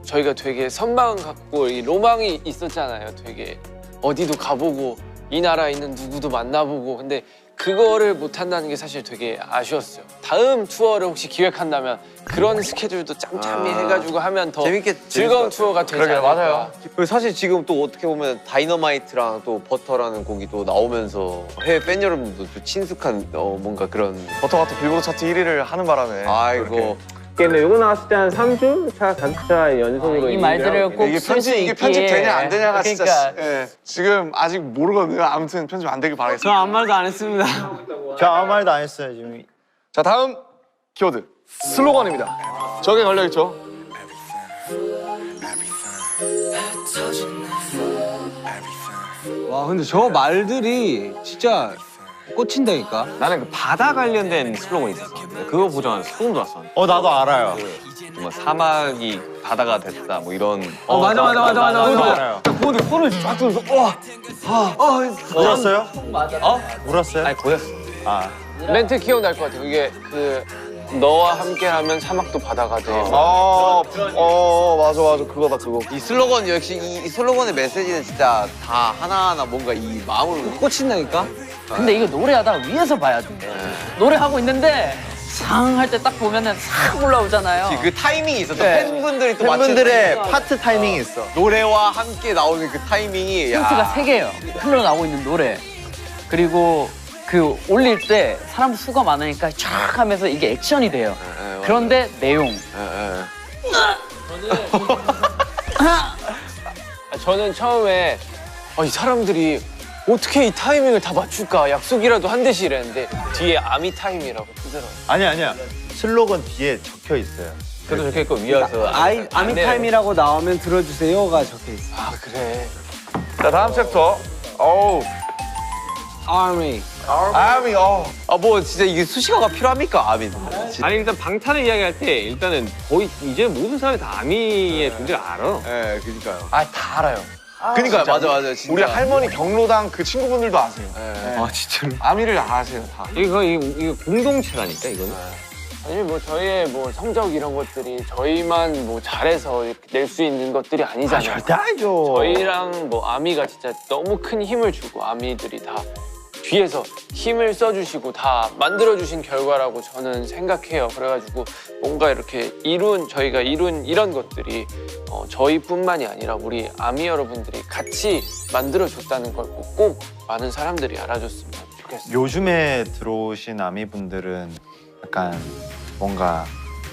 저희가 되게 선망 갖고 이 로망이 있었잖아요. 되게 어디도 가보고 이 나라에 있는 누구도 만나보고 근데 그거를 못 한다는 게 사실 되게 아쉬웠어요. 다음 투어를 혹시 기획한다면 그런 스케줄도 짬짬이 해가지고 하면 더 즐거운 투어가 되지 않을까. 맞아요. 그리고 사실 지금 또 어떻게 보면 다이너마이트랑 또 버터라는 곡이 또 나오면서 해외 팬 여러분들도 좀 친숙한 뭔가 그런. 버터가 또 빌보드 차트 1위를 하는 바람에. 아이고. 근데 이거 나왔을 때 한 3주 차 단차 연속으로 이 말들을 꼭 이게 쓸 수 이게 있기에. 편집 되냐 안 되냐가 진짜 그러니까. 예. 지금 아직 모르거든요. 아무튼 편집 안 되길 바라겠습니다. 저 아무 말도 안 했습니다. 저 아무 말도 안 했어요 지금. 자, 다음 키워드 슬로건입니다. 저게 걸려 있죠. 와 근데 저 말들이 진짜 꽂힌다니까. 나는 그 바다 관련된 슬로건이 있었었는데 그거 보자마자 소름 돋았어. 나도 알아요. 뭐 사막이 바다가 됐다 뭐 이런. 맞아. 알아요. 그거를 소를 쫙 들어서 울었어요? 어? 울었어요? 아니 보였어. 아. 멘트 기억날 것 같아요. 이게 너와 함께하면 사막도 바다가 돼. 맞아 그거다 그거. 이 슬로건 역시 이 슬로건의 메시지는 진짜 다 하나하나 뭔가 이 마음을 꽂힌다니까. 근데 이거 노래하다 위에서 봐야 돼. 노래하고 있는데 상 할 때 딱 보면은 싹 올라오잖아요. 그 타이밍이 있어. 또 네. 팬분들이 또 팬분들의 파트 타이밍이 있어. 노래와 함께 나오는 그 타이밍이 힌트가 3개예요. 흘러나오고 있는 노래. 그리고 그 올릴 때 사람 수가 많으니까 쫙 하면서 이게 액션이 돼요. 그런데 내용. 저는 처음에 이 사람들이 어떻게 이 타이밍을 다 맞출까? 약속이라도 한 듯이 이랬는데 뒤에 아미 타임이라고 뜨더라고요. 아니야. 슬로건 뒤에 적혀 있어요. 그래도 적혀있고 위에서 아미 타임이라고 나오면 들어주세요가 적혀 있어. 아 그래. 자 다음 챕터. 어우 아미. 아미 뭐 진짜 이게 수식어가 필요합니까 아민? 아니 일단 방탄을 이야기할 때 일단은 거의 이제 모든 사람이 다 아미의 존재를 알아. 네, 그러니까요. 아 다 알아요. 그러니까 맞아 진짜. 우리 할머니 경로당 그 친구분들도 아세요. 네. 아 진짜로? 아미를 다 아세요 다. 이거 공동체라니까 이거는. 아니 뭐 저희의 뭐 성적 이런 것들이 저희만 뭐 잘해서 낼 수 있는 것들이 아니잖아요. 절대 아니죠. 저희랑 뭐 아미가 진짜 너무 큰 힘을 주고 아미들이 다 뒤에서 힘을 써주시고 다 만들어주신 결과라고 저는 생각해요. 그래가지고 뭔가 이렇게 저희가 이룬 이런 것들이 저희뿐만이 아니라 우리 아미 여러분들이 같이 만들어줬다는 걸 꼭 많은 사람들이 알아줬으면 좋겠어요. 요즘에 들어오신 아미분들은 약간 뭔가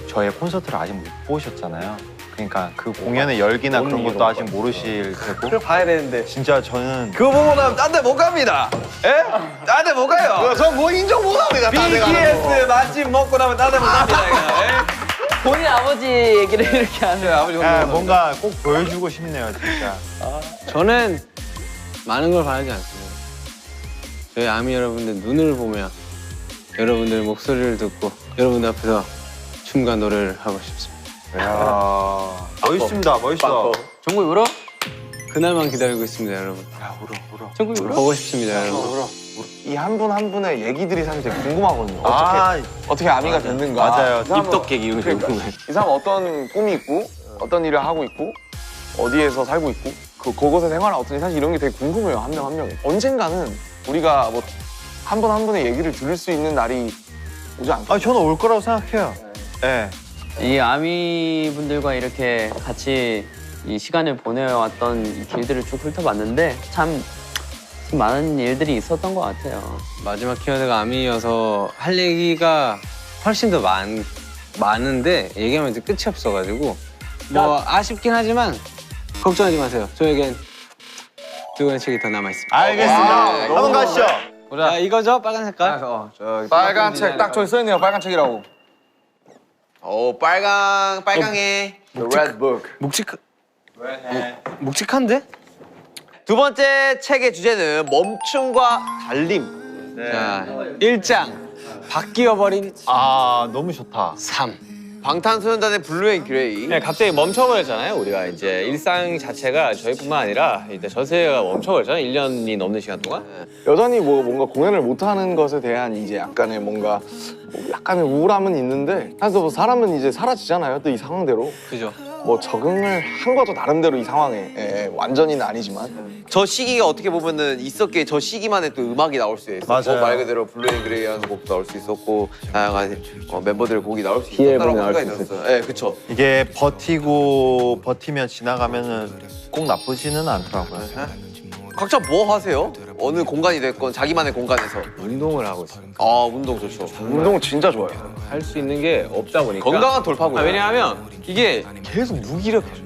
저의 콘서트를 아직 못 보셨잖아요. 그러니까 그 공연의 열기나 그런 것도 아직 모르실 테고. 그걸 봐야 되는데. 진짜 저는 그거 보고 나면 딴 데 못 갑니다. 예? 딴 데 못 가요. 저 뭐 인정 못 합니다. BTS 맛집 먹고 나면 딴 데 못 갑니다. 본인 아버지 얘기를 이렇게 하는. 아버지 뭔가 꼭 보여주고 싶네요, 진짜. 저는 많은 걸 바라지 않습니다. 저희 아미 여러분들 눈을 보며 여러분들 목소리를 듣고 여러분들 앞에서 춤과 노래를 하고 싶습니다. 이야, 멋있습니다, 멋있어. 정국이 울어? 그날만 기다리고 있습니다, 여러분. 야, 울어. 정국이 울어? 보고 싶습니다, 여러분. 이 한 분 한 분의 얘기들이 사실 되게 궁금하거든요. 아, 어떻게 아미가 됐는가. 맞아요. 입덕 계기 이런 거 그러니까 궁금해. 이 사람 어떤 꿈이 있고 어떤 일을 하고 있고 어디에서 살고 있고 그곳의 생활은 어떤지 사실 이런 게 되게 궁금해요. 한 명 한 명이. 언젠가는 우리가 뭐 한 분 한 분의 얘기를 들을 수 있는 날이 오지 않을까. 저는 올 거라고 생각해요. 네. 이 아미 분들과 이렇게 같이 이 시간을 보내왔던 이 길들을 쭉 훑어봤는데 참 많은 일들이 있었던 것 같아요. 마지막 키워드가 아미여서 할 얘기가 훨씬 더 많은데 얘기하면 끝이 없어가지고 뭐 아쉽긴 하지만 걱정하지 마세요. 저에겐 두 권의 책이 더 남아있습니다. 알겠습니다. 한번 가시죠. 자, 이거죠? 빨간 색깔? 빨간 책 딱 저기 써있네요. 빨간 책이라고. 빨강해. The Red Book. 묵직한데? 두 번째 책의 주제는 멈춤과 달림. 자, 1장 바뀌어버린 너무 좋다. 삶. 방탄소년단의 블루 앤 그레이. 네, 갑자기 멈춰버렸잖아요. 우리가 이제 일상 자체가 저희뿐만 아니라 이제 전 세계가 멈춰버렸잖아요. 1년이 넘는 시간 동안. 여전히 뭐 뭔가 공연을 못하는 것에 대한 이제 약간의 뭔가 뭐 약간의 우울함은 있는데 사실 뭐 사람은 이제 사라지잖아요. 또 이 상황대로. 그죠? 뭐 적응을 한 거죠. 나름대로 이 상황에. 완전히는 아니지만. 저 시기가 어떻게 보면은 있었기에 저 시기만에 또 음악이 나올 수 있었고 맞아요. 말 그대로 블루 앤 그레이라는 곡도 나올 수 있었고 다양한 멤버들의 곡이 나올 수 있었다라고 생각이 들었어요. 네, 그쵸. 이게 버티며 지나가면은 꼭 나쁘지는 않더라고요. 각자 뭐 하세요? 어느 공간이 됐건 자기만의 공간에서. 운동을 하고 있어요. 아, 운동 좋죠. 운동은 진짜 좋아요. 할 수 있는 게 없다 보니까. 건강한 돌파구예요. 왜냐하면 이게 계속 무기력해져.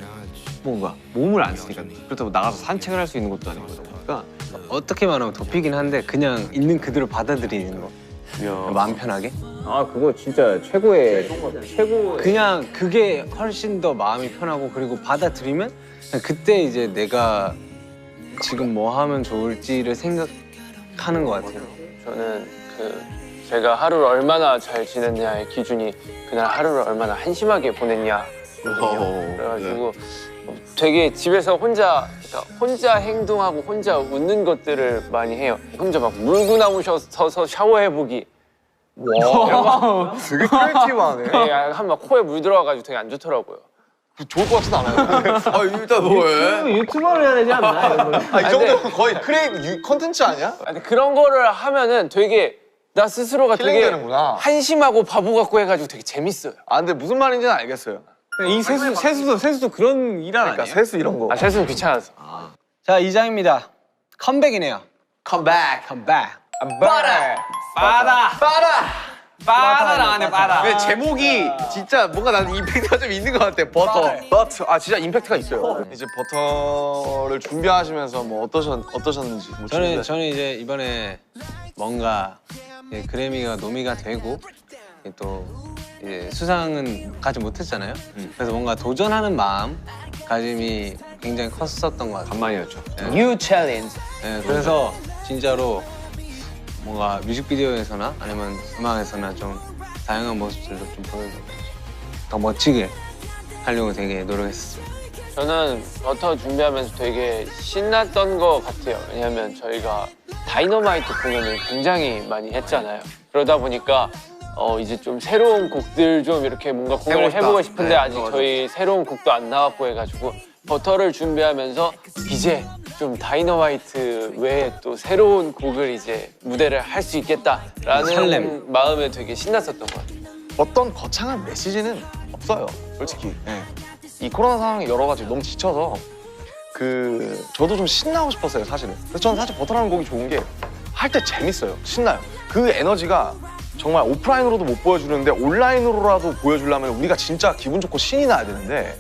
뭔가 몸을 안 쓰니까. 그렇다고 나가서 산책을 할 수 있는 것도 아니고 그러니까 어떻게 말하면 도피긴 한데 그냥 있는 그대로 받아들이는 거. 마음 편하게. 아 그거 진짜 최고의 그냥 그게 훨씬 더 마음이 편하고 그리고 받아들이면 그냥 그때 이제 내가 지금 뭐 하면 좋을지를 생각하는 것 같아요. 저는 제가 하루를 얼마나 잘 지냈냐의 기준이 그날 하루를 얼마나 한심하게 보냈냐. 그래가지고 되게 집에서 혼자 행동하고 혼자 웃는 것들을 많이 해요. 혼자 막 물고 나오셔서 샤워해보기. 와, 되게 크리에이티브하네. 한막 코에 물 들어와가지고 되게 안 좋더라고요. 좋을 것 같지도 않아요. 아, 일단 뭐해? 유튜버를 해야 되지 않나? 이 정도면 거의 컨텐츠 아니야? 근데 그런 거를 하면은 되게 나 스스로가 되게 힐링되는구나. 한심하고 바보 같고 해가지고 되게 재밌어요. 아, 근데 무슨 말인지는 알겠어요. 이 세수도 그런 일환 그러니까 아니에요? 세수 이런 거. 세수는 귀찮아서. 자, 2장입니다. 컴백이네요. 컴백. 컴백. 빠라. 빠다 나왔네 빠다. 근데 제목이 진짜 뭔가 나는 임팩트가 좀 있는 것 같아. 버터. 아 진짜 임팩트가 있어요. 이제 버터를 준비하시면서 뭐 어떠셨는지. 뭐 저는 이제 이번에 뭔가 이제 그래미가 노미가 되고 또 이제 수상은 가지 못했잖아요. 그래서 뭔가 도전하는 마음가짐이 굉장히 컸었던 것 같아요. 간만이었죠. New challenge. 네, 그래서 진짜로 뭔가 뮤직비디오에서나 아니면 음악에서나 좀 다양한 모습들도 좀 보여주고 더 멋지게 하려고 되게 노력했었어요. 저는 버터 준비하면서 되게 신났던 것 같아요. 왜냐면 저희가 다이너마이트 공연을 굉장히 많이 했잖아요. 그러다 보니까 이제 좀 새로운 곡들 좀 이렇게 뭔가 공연을 해보고 싶은데 아직 저희 새로운 곡도 안 나왔고 해가지고 버터를 준비하면서 이제 좀 다이너마이트 외에 또 새로운 곡을 이제 무대를 할 수 있겠다라는 설렘. 마음에 되게 신났었던 것 같아요. 어떤 거창한 메시지는 없어요, 솔직히. 이 코로나 상황이 여러 가지 너무 지쳐서 저도 좀 신나고 싶었어요, 사실은. 그래서 저는 사실 버터라는 곡이 좋은 게 할 때 재밌어요, 신나요. 그 에너지가 정말 오프라인으로도 못 보여주는데 온라인으로라도 보여주려면 우리가 진짜 기분 좋고 신이 나야 되는데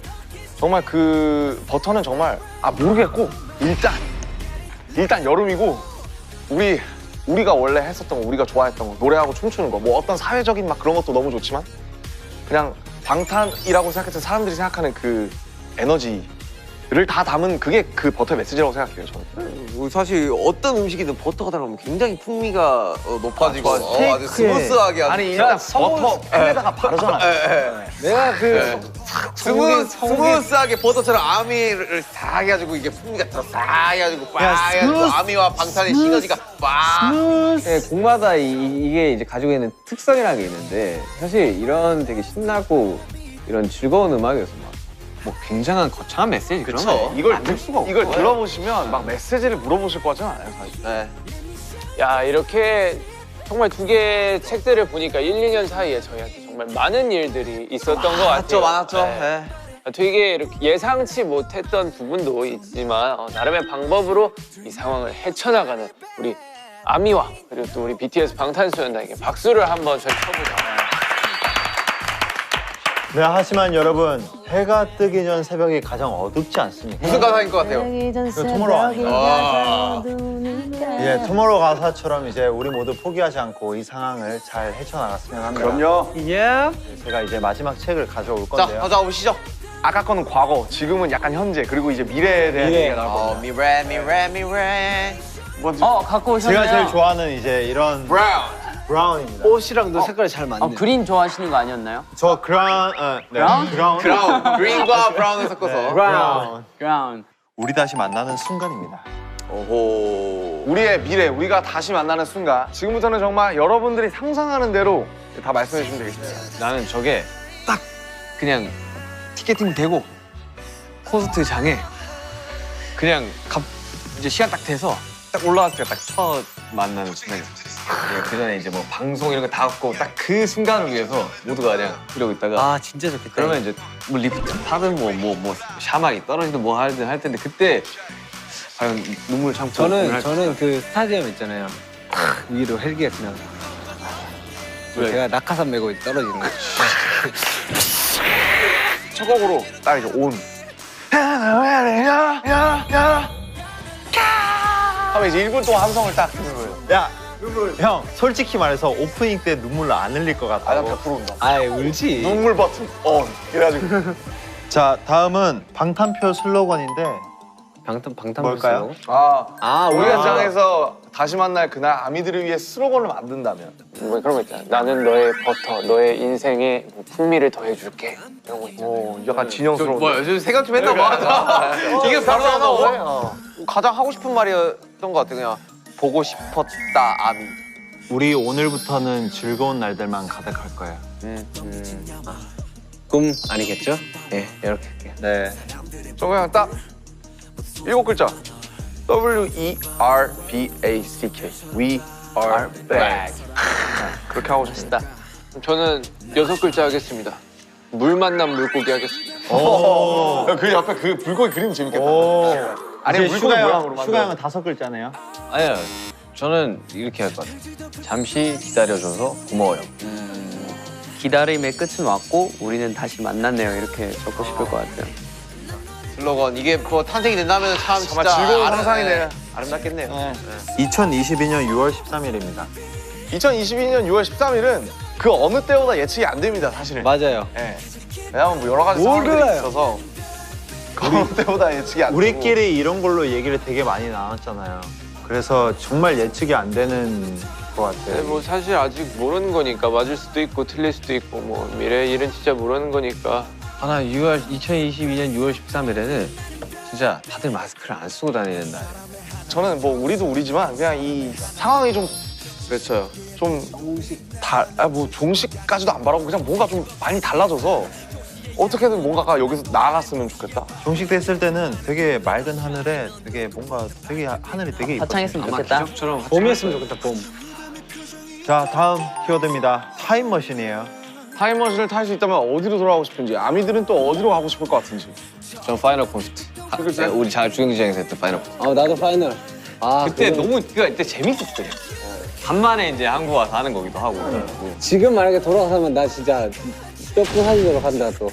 정말 그 버터는 정말 모르겠고 일단 여름이고 우리가 원래 했었던 거, 우리가 좋아했던 거, 노래하고 춤추는 거, 뭐 어떤 사회적인 막 그런 것도 너무 좋지만 그냥 방탄이라고 생각했던 사람들이 생각하는 그 에너지를 다 담은 그게 그 버터의 메시지라고 생각해요, 저는. 사실 어떤 음식이든 버터가 들어가면 굉장히 풍미가 높아지고 아주 스무스하게 아주 아니 일단 버터 팬에다가 바르잖아요. 내가 스무스하게 버터처럼 아미를 싹 해가지고 이게 풍미가 더 싹 해가지고 빡 해가지고 아미와 방탄의 시너지가 빡. 네, 곡마다 이게 이제 가지고 있는 특성이라는 게 있는데 사실 이런 되게 신나고 이런 즐거운 음악이어서 뭐 굉장한 거창한 메시지 그런 거 이걸 들어보시면 막 메시지를 물어보실 것 같지는 않아요, 사실. 네. 야, 이렇게 정말 두 개의 책들을 보니까 1, 2년 사이에 저희한테 정말 많은 일들이 있었던 것 같아요. 많았죠. 네. 되게 이렇게 예상치 못했던 부분도 있지만 나름의 방법으로 이 상황을 헤쳐나가는 우리 아미와 그리고 또 우리 BTS 방탄소년단에게 박수를 한번 저희 쳐보자. 네, 하지만 여러분, 해가 뜨기 전 새벽이 가장 어둡지 않습니까? 무슨 가사인 것 같아요? 투모로우 아니에요? 예, 투모로우 가사처럼 이제 우리 모두 포기하지 않고 이 상황을 잘 헤쳐나갔으면 합니다. 그럼요. 제가 이제 마지막 책을 가져올 자, 건데요. 가져오시죠. 아까 거는 과거, 지금은 약간 현재, 그리고 이제 미래에 대한 얘기가 나올 겁니다. 미래. 갖고 오셨네요. 제가 제일 좋아하는 이제 이런 브라운입니다. 옷이랑도 색깔이 잘 맞네. 그린 좋아하시는 거 아니었나요? 저 그라운, 브라운? 그라운. 그린과 브라운을 섞어서. 브라운. 우리 다시 만나는 순간입니다. 오호. 우리의 미래, 우리가 다시 만나는 순간. 지금부터는 정말 여러분들이 상상하는 대로 다 말씀해 주시면 되겠습니다. 나는 저게 딱 그냥 티켓팅 되고 콘서트 장에 그냥 이제 시간 딱 돼서 딱 올라갔을 때 딱 첫 만나는 순간이었어요. 그 전에 이제 뭐 방송 이런 거 다 갖고 딱 그 순간을 위해서 모두가 그냥 이러고 있다가 진짜 좋겠다. 그러면 이제 뭐 리프트 타든 뭐 샤막이 떨어지든 뭐 하든 할 텐데 그때 과연 눈물 참고 저는 그 스타디움 있잖아요. 위로 헬기가 지나가. 제가 낙하산 메고 떨어지는 거. 첫 곡으로 딱 이제 온. 하면 이제 1분 동안 함성을 딱 듣는 거예요. 야, 형, 솔직히 말해서 오프닝 때 눈물로 안 흘릴 것 나 같다고. 100% 온다. 울지. 눈물 버튼 이래가지고. 자, 다음은 방탄표 슬로건인데 방탄 뭘까요? 우리 현장에서 다시 만날 그날 아미들을 위해 슬로건을 만든다면. 뭐 그런 거 있잖아. 나는 너의 버터, 너의 인생에 뭐 풍미를 더해줄게. 이런 거 있잖아. 약간 진영스러운. 뭐야, 요즘 생각 좀 했나 봐. 이게 바로 나오고. 가장 하고 싶은 말이었던 것 같아. 그냥 보고 싶었다, 아미. 우리 오늘부터는 즐거운 날들만 가득할 거예요. 꿈 아니겠죠? 네, 이렇게 할게요. 네. 저 그냥 딱 7글자. WERBACK. We are back. 그렇게 하고 싶습니다. 저는 6글자 하겠습니다. 물 만난 물고기 하겠습니다. 그 옆에 그 불고기 그림 재밌겠다. 아니 이제 물고기 모양으로 슈가 형은 5글자네요. 아니야 저는 이렇게 할 것 같아요. 잠시 기다려줘서 고마워요. 기다림의 끝은 왔고 우리는 다시 만났네요. 이렇게 적고 싶을 것 같아요. 슬로건 이게 뭐 탄생이 된다면 참 정말 진짜 즐거운 상상이네요. 아름답겠네요. 2022년 6월 13일입니다. 2022년 6월 13일은 그 어느 때보다 예측이 안 됩니다, 사실은. 맞아요. 예. 왜냐면 뭐 여러 가지 상황들이 있어서 그 어느 때보다 예측이 안 되고. 우리끼리 이런 걸로 얘기를 되게 많이 나눴잖아요. 그래서 정말 예측이 안 되는 것 근데 같아요. 뭐 사실 아직 모르는 거니까 맞을 수도 있고 틀릴 수도 있고 뭐 미래 일은 진짜 모르는 거니까. 하나 2022년 6월 13일에는 진짜 다들 마스크를 안 쓰고 다니는 날. 저는 뭐 우리도 우리지만 그냥 이 상황이 그렇죠. 뭐 종식까지도 안 바라고 그냥 뭔가 좀 많이 달라져서 어떻게든 뭔가가 여기서 나아갔으면 좋겠다. 종식됐을 때는 되게 맑은 하늘에 되게 뭔가 되게 하늘이 되게 화창했으면 아마 좋겠다. 기적처럼 봄이었으면 좋겠다, 봄. 자, 다음 키워드입니다. 타임머신이에요. 타임머신을 탈 수 있다면 어디로 돌아가고 싶은지, 아미들은 또 어디로 가고 싶을 것 같은지. 전 파이널 콘서트. 네, 우리 잘 주경기장에서 했던 파이널 콘서트. 나도 파이널. 그때 너무 그때 재밌었어요. 간만에 이제 한국 와서 하는 거기도 하고. 지금 만약에 돌아가면 나 진짜 뼈뿐 사진으로 간다 또.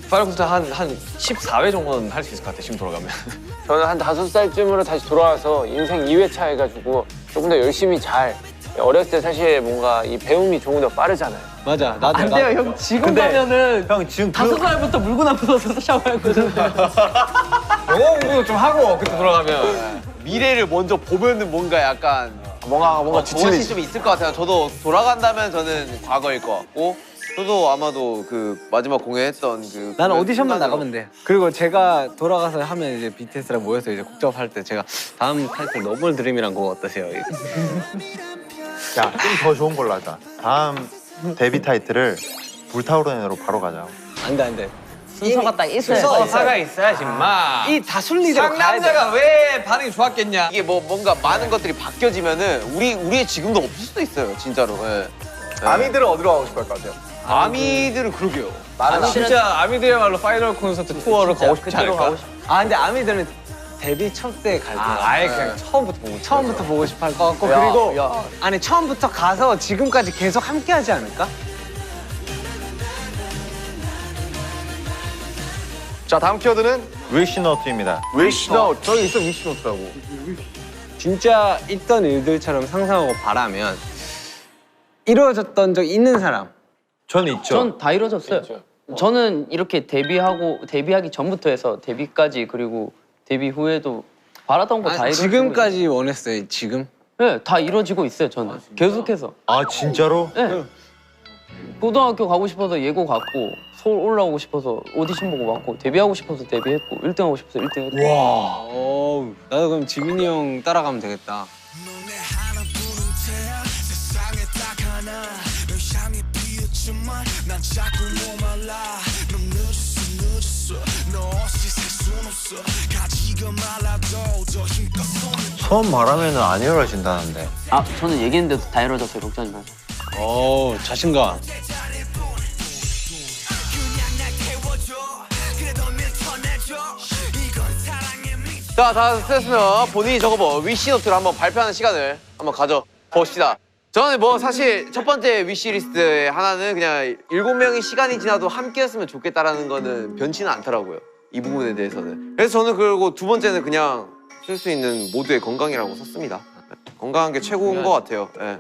파이널 콘서트 한 14회 정도는 할 수 있을 것 같아, 지금 돌아가면. 저는 한 5살쯤으로 다시 돌아와서 인생 2회차 해가지고 조금 더 열심히 잘. 어렸을 때 사실 뭔가 이 배움이 조금 더 빠르잖아요. 맞아. 나도. 안 돼요, 형. 지금 가면은 형 지금 5살부터 물고 나서서 샤워했거든. 영어 공부 좀 하고 그때 돌아가면. 미래를 먼저 보면은 뭔가 약간 뭔가 그것이 지침이 좀 있을 것 같아요. 저도 돌아간다면 저는 과거일 것 같고 저도 아마도 그 마지막 공연했던 그 나는 공연 오디션만 순간으로 나가면 돼. 그리고 제가 돌아가서 하면 이제 BTS랑 모여서 이제 곡 작업할 때 제가 다음 타이틀 너블 드림이란 곡 어떠세요? 야, 좀 더 좋은 걸로 하자. 다음 데뷔 타이틀을 불타오르네로 바로 가자. 안 돼. 순서가 딱 있어야 돼. 서사가 있어야지, 마. 이 다순리대로 가야 돼. 상남자가 왜 반응이 좋았겠냐? 이게 뭐 뭔가 많은 것들이 바뀌어지면은 우리의 지금도 없을 수도 있어요, 진짜로. 예. 아미들은 어디로 가고 싶을 것 같아요? 아미들은 그러게요. 나는 진짜 아미들야말로 파이널 콘서트 투어를 가고 싶지 그때로 않을까? 가고 싶. 근데 아미들은 데뷔 첫 때 갈 거야. 아예 그냥 처음부터 보고 싶어. 처음부터 보고 싶어 할 것 같고 그리고 아니 처음부터 가서 지금까지 계속 함께 하지 않을까? 자, 다음 키워드는 위시노트입니다. 위시노트. 저기 있어, 위시노트라고. 진짜 있던 일들처럼 상상하고 바라면 이루어졌던 적 있는 사람. 전 있죠. 전 다 이루어졌어요. 저는 이렇게 데뷔하기 전부터 해서 데뷔까지 그리고 데뷔 후에도 바라던 거 다 이루어지고 지금까지 원했어요. 지금? 네, 다 이루어지고 있어요. 저는 계속해서. 아, 진짜로? 네. 고등학교 가고 싶어서 예고 갔고 서울 올라오고 싶어서 오디션 보고 왔고 데뷔하고 싶어서 데뷔했고 1등하고 싶어서 1등했고. 와. 나도 그럼 지민이 형 따라가면 되겠다. 처음 말하면 안 이루어진다는데. 아, 저는 얘기했는데도 다 이루어졌어요. 걱정하지 마세요. 자신감. 자, 다 됐으면 본인이 적어봐 위시노트를 한번 발표하는 시간을 한번 가져봅시다. 저는 뭐 사실 첫 번째 위시리스트의 하나는 그냥 7명이 시간이 지나도 함께였으면 좋겠다라는 거는 변치는 않더라고요. 이 부분에 대해서는. 그래서 저는 그리고 두 번째는 그냥 쓸 수 있는 모두의 건강이라고 썼습니다. 건강한 게 최고인 것 같아요. 네.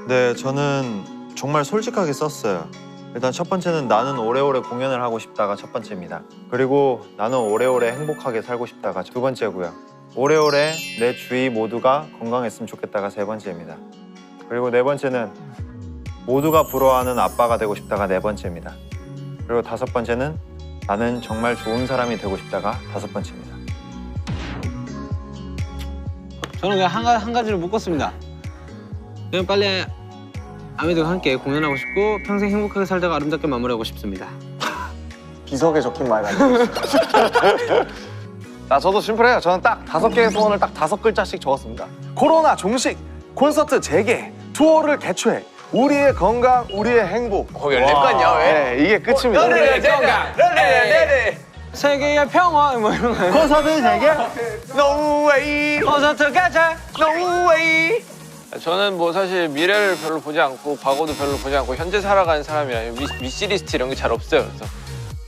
네, 저는 정말 솔직하게 썼어요. 일단 첫 번째는 나는 오래오래 공연을 하고 싶다가 첫 번째입니다. 그리고 나는 오래오래 행복하게 살고 싶다가 두 번째고요. 오래오래 내 주위 모두가 건강했으면 좋겠다가 세 번째입니다. 그리고 네 번째는 모두가 부러워하는 아빠가 되고 싶다가 네 번째입니다. 그리고 다섯 번째는 나는 정말 좋은 사람이 되고 싶다가 다섯 번째입니다. 저는 그냥 한 가지를 묶었습니다. 그냥 빨리 아미들과 함께 공연하고 싶고 평생 행복하게 살다가 아름답게 마무리하고 싶습니다. 비석에 적힌 말 같아요. 자, 저도 심플해요. 저는 딱 5개의 소원을 딱 5글자씩 적었습니다. 코로나 종식, 콘서트 재개, 투어를 개최, 우리의 건강, 우리의 행복. 거기 랩 같냐 왜? 네, 이게 끝입니다. 세계의 평화 뭐 이런 거. 콘서트 재개? No way, 콘서트 가자. no way. 저는 뭐 사실 미래를 별로 보지 않고 과거도 별로 보지 않고 현재 살아가는 사람이라 위시리스트 이런 게 잘 없어요. 그래서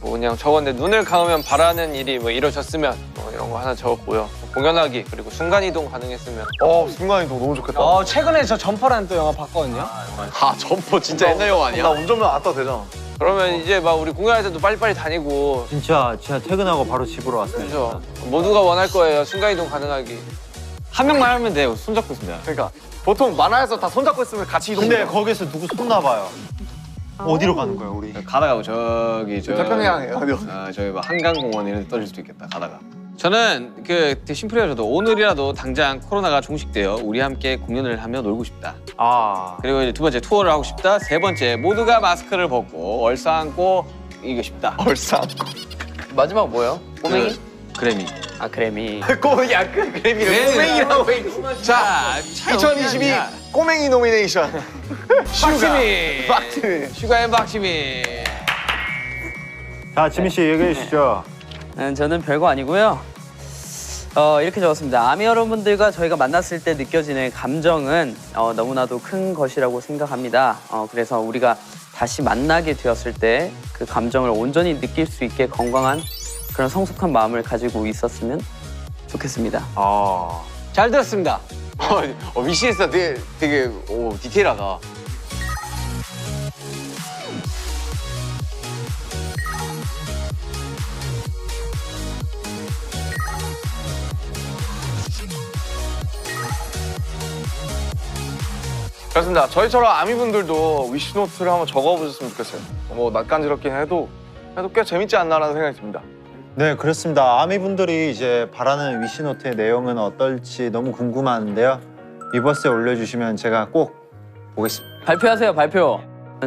뭐 그냥 적었는데 눈을 감으면 바라는 일이 뭐 이루어졌으면 뭐 이런 거 하나 적었고요. 공연하기 그리고 순간이동 가능했으면 순간이동 너무 좋겠다. 최근에 저 점퍼라는 또 영화 봤거든요. 아 점퍼 진짜 옛날 영화 아니야? 나 운전면 안 떠도 되잖아. 그러면 이제 막 우리 공연할 때도 빨리빨리 다니고 진짜 퇴근하고 바로 집으로 왔습니다. 그래서 모두가 원할 거예요. 순간이동 가능하기. 한 명만 하면 돼요. 손잡고 있습니다. 그러니까 보통 만화에서 다 손잡고 있으면 같이 이동. 근데 거기서 누구 손나봐요. 어디로 가는 거야 우리? 가다가 저기 저 태평양이에요. 저희 뭐 한강공원 이런 데 떨어질 수도 있겠다. 가다가. 저는 되게 심플해요. 저도 오늘이라도 당장 코로나가 종식되어 우리 함께 공연을 하며 놀고 싶다. 그리고 이제 두 번째 투어를 하고 싶다. 세 번째 모두가 마스크를 벗고 얼싸안고 이기고 싶다. 얼싸안고. 마지막 뭐예요? 꼬맹이? 그래미. 아 그래미. 꼬맹이 그래미를 꼬맹이라고 해. 자 2022 꼬맹이 노미네이션. 박지민. 박지민. 슈가앤 박지민. 자 지민 씨 얘기해 주시죠. 저는 별거 아니고요. 이렇게 적었습니다. 아미 여러분들과 저희가 만났을 때 느껴지는 감정은 너무나도 큰 것이라고 생각합니다. 그래서 우리가 다시 만나게 되었을 때 그 감정을 온전히 느낄 수 있게 건강한 그런 성숙한 마음을 가지고 있었으면 좋겠습니다. 잘 들었습니다. 위시리스트 되게 디테일하다. 그렇습니다. 저희처럼 아미분들도 위시노트를 한번 적어보셨으면 좋겠어요. 뭐 낯간지럽긴 해도 꽤 재밌지 않나라는 생각이 듭니다. 네 그렇습니다. 아미분들이 이제 바라는 위시노트의 내용은 어떨지 너무 궁금한데요. 위버스에 올려주시면 제가 꼭 보겠습니다. 발표하세요, 발표.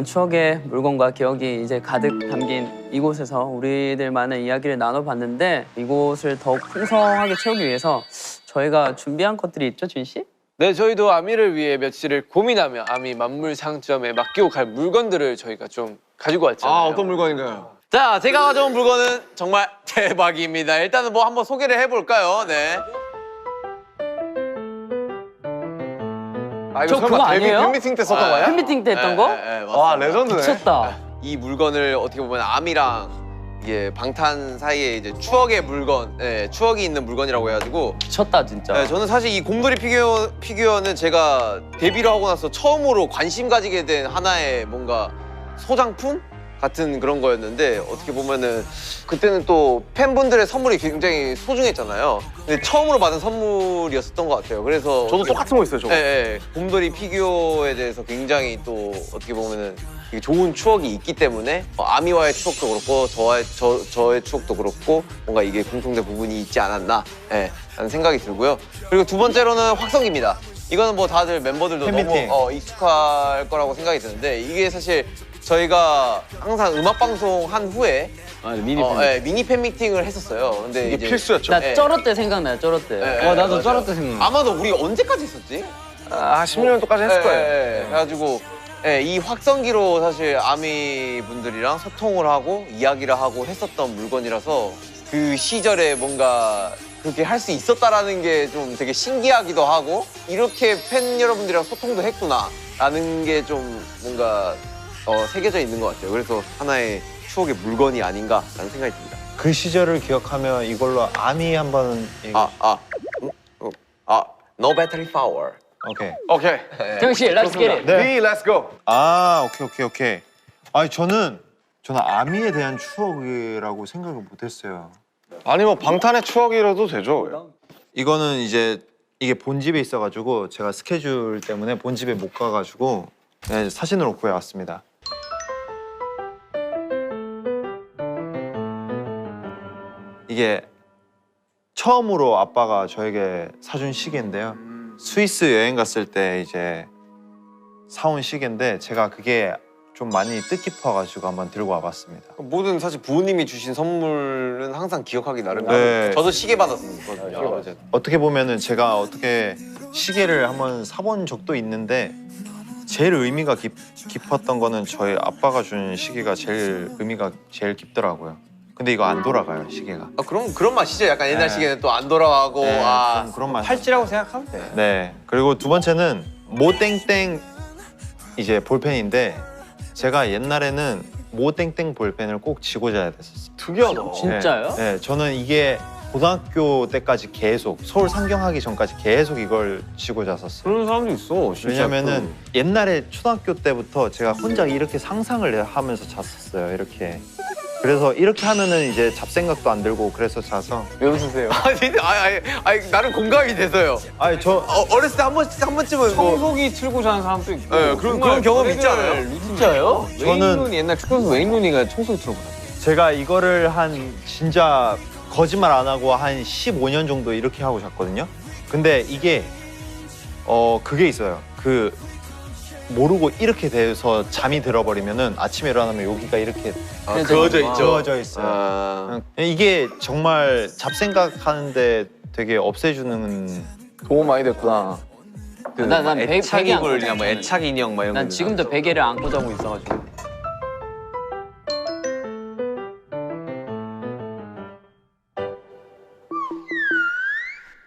추억의 물건과 기억이 이제 가득 담긴 이곳에서 우리들만의 이야기를 나눠봤는데 이곳을 더욱 풍성하게 채우기 위해서 저희가 준비한 것들이 있죠, 준 씨? 네, 저희도 아미를 위해 며칠을 고민하며 아미 만물 상점에 맡기고 갈 물건들을 저희가 좀 가지고 왔잖아요. 어떤 물건인가요? 자, 제가 가져온 물건은 정말 대박입니다. 일단은 뭐 한번 소개를 해볼까요? 네. 이거 저 설마 그거 데뷔 아니에요? 팬미팅 때 썼던 거야? 팬미팅 때 했던 거? 와 레전드네. 미쳤다. 이 물건을 어떻게 보면 아미랑 이게 방탄 사이에 이제 추억의 물건, 추억이 있는 물건이라고 해가지고 미쳤다 진짜. 네, 저는 사실 이 곰돌이 피규어는 제가 데뷔를 하고 나서 처음으로 관심 가지게 된 하나의 뭔가 소장품 같은 그런 거였는데 어떻게 보면은 그때는 또 팬분들의 선물이 굉장히 소중했잖아요. 근데 처음으로 받은 선물이었었던 것 같아요. 그래서 저도 똑같은 거 있어요, 저거. 네, 곰돌이 피규어에 대해서 굉장히 또 어떻게 보면은 되게 좋은 추억이 있기 때문에 아미와의 추억도 그렇고 저의 추억도 그렇고 뭔가 이게 공통된 부분이 있지 않았나 라는 생각이 들고요. 그리고 두 번째로는 확성기입니다. 이거는 뭐 다들 멤버들도 팬미팅. 너무 익숙할 거라고 생각이 드는데 이게 사실 저희가 항상 음악 방송 한 후에 미니 팬미팅을 했었어요. 근데 이게 필수였죠. 나 쩔어 때 생각나요, 쩔어 때. 나도 맞아요. 쩔었다 생각. 아마도 우리 언제까지 했었지? 10년도까지 했을 거예요. 그래가지고 이 확성기로 사실 아미 분들이랑 소통을 하고 이야기를 하고 했었던 물건이라서 그 시절에 뭔가 그렇게 할 수 있었다라는 게 좀 되게 신기하기도 하고 이렇게 팬 여러분들이랑 소통도 했구나 라는 게 좀 뭔가 새겨져 있는 것 같아요. 그래서 하나의 추억의 물건이 아닌가라는 생각이 듭니다. 그 시절을 기억하며 이걸로 아미 한번 얘기. No battery power. 오케이. 오케이. 태영 씨, let's get it. 네, let's go. 오케이. 아니 저는 아미에 대한 추억이라고 생각을 못했어요. 아니 뭐 방탄의 추억이라도 되죠. 이거는 이제 이게 본집에 있어가지고 제가 스케줄 때문에 본집에 못 가가지고 그냥 사진으로 구해왔습니다. 이게 처음으로 아빠가 저에게 사준 시계인데요. 스위스 여행 갔을 때 이제 사온 시계인데 제가 그게 좀 많이 뜻깊어가지고 한번 들고 와봤습니다. 모든 사실 부모님이 주신 선물은 항상 기억하기 나름이에요. 네. 저도 시계 받았거든요. 어떻게 보면은 제가 어떻게 시계를 한번 사본 적도 있는데 제일 의미가 깊었던 거는 저희 아빠가 준 시계가 제일 의미가 제일 깊더라고요. 근데 이거 안 돌아가요, 시계가. 그런 맛이죠. 약간 옛날 시계는 또 안 돌아가고 좀 그런 맛. 팔찌라고 생각하면 돼. 네. 그리고 두 번째는 모땡땡 이제 볼펜인데 제가 옛날에는 모땡땡 볼펜을 꼭 쥐고 자야 됐었어요. 특이하다. 진짜요? 네, 저는 이게 고등학교 때까지 계속 서울 상경하기 전까지 계속 이걸 쥐고 잤었어요. 그런 사람도 있어. 진짜. 왜냐면은 옛날에 초등학교 때부터 제가 혼자 이렇게 상상을 하면서 잤었어요. 이렇게. 그래서 이렇게 하면은 이제 잡생각도 안 들고 그래서 자서. 왜 웃으세요? 아니 나는 공감이 돼서요. 아니 저 어렸을 때 한 번쯤은 뭐 청소기 틀고 자는 사람도 있고. 네, 그런 경험 있지 않아요? 진짜요? 저는 옛날 축구 선수 웨인 루니가 청소기 틀고 자요. 제가 이거를 한 진짜 거짓말 안 하고 한 15년 정도 이렇게 하고 잤거든요. 근데 이게 그게 있어요. 그 모르고 이렇게 돼서 잠이 들어버리면은 아침에 일어나면 여기가 이렇게 그어져 있죠. 그어져 있어요. 이게 정말 잡생각하는데 되게 없애주는. 도움 많이 됐구나. 난 베개 애착이 안 걸리냐, 뭐 꽂았잖아요. 애착 인형 막 이런 거. 난 지금도 베개를 안고 자고 있어가지고.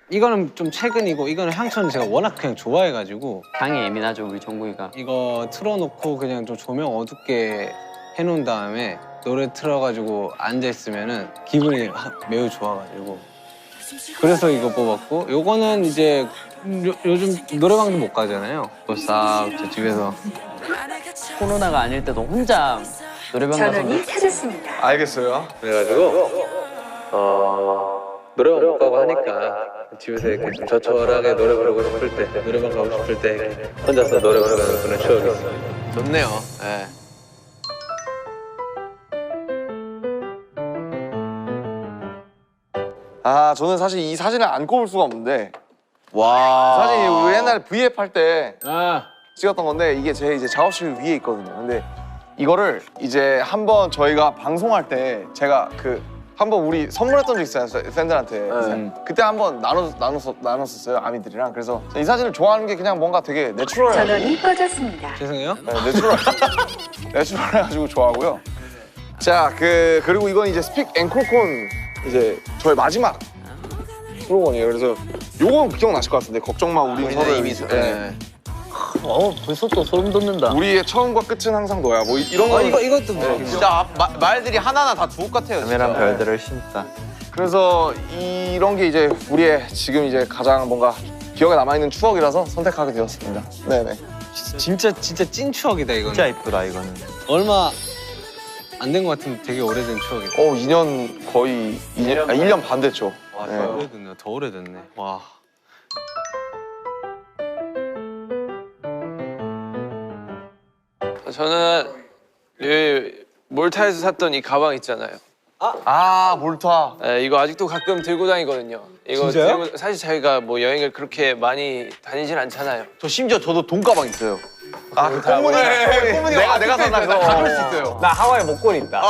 이거는 좀 최근이고 이거는 향초는 제가 워낙 그냥 좋아해가지고 향이 예민하죠 우리 정국이가. 이거 틀어놓고 그냥 좀 조명 어둡게 해놓은 다음에 노래 틀어가지고 앉아있으면은 기분이 매우 좋아가지고 그래서 이거 뽑았고 요거는 이제 요즘 노래방도 못 가잖아요. 또 싹 저 집에서 코로나가 아닐 때도 혼자 노래방 가서 전원이 켜졌습니다. 알겠어요. 그래가지고 노래방 못 가고 하니까 집에서 이렇게 좀 저철하게 노래 부르고 싶을 때 노래방 가고 싶을 때 이렇게 혼자서 노래 부르는 그런 추억이 있어요. 좋네요. 예. 아 저는 사실 이 사진을 안 꼽을 수가 없는데 와. 사진이 우리 옛날에 V앱 할 때 아, 찍었던 건데 이게 제 이제 작업실 위에 있거든요. 근데 이거를 이제 한번 저희가 방송할 때 제가 그 한번 우리 선물했던 적 있어요 팬들한테. 그때 한번 나눴었어요 아미들이랑. 그래서 이 사진을 좋아하는 게 그냥 뭔가 되게 내추럴해. 전원이 꺼졌습니다. 죄송해요. 네, 내추럴해가지고 좋아하고요. 자 그리고 이건 이제 스픽 앵콜콘 이제 저의 마지막 슬로건이에요. 그래서 요건 기억나실 것 같은데 걱정 마 우리 서로 이미 네. 벌써 또 소름 돋는다. 우리의 처음과 끝은 항상 너야. 뭐 이런 거. 이것도 뭐 진짜 말들이 하나하나 다 주옥 같아요. 카메라 진짜. 별들을 심다. 그래서 이런 게 이제 우리의 지금 이제 가장 뭔가 기억에 남아있는 추억이라서 선택하게 되었습니다. 네네. 진짜 찐 추억이다 이거는. 진짜 이쁘다 이거는. 얼마 안 된 것 같은데 되게 오래된 추억이다. 2년 거의 1년 반 됐죠. 와, 네. 더 오래됐네. 더 오래됐네. 와. 저는 이 몰타에서 샀던 이 가방 있잖아요. 아 몰타. 네, 이거 아직도 가끔 들고 다니거든요. 이거 진짜요? 들고, 사실 저희가 뭐 여행을 그렇게 많이 다니진 않잖아요. 저 심지어 저도 돈가방 있어요. 그 꼬문이 내가 산다 그거. 가볼 수 있어요. 나 하와이 목걸이 있다.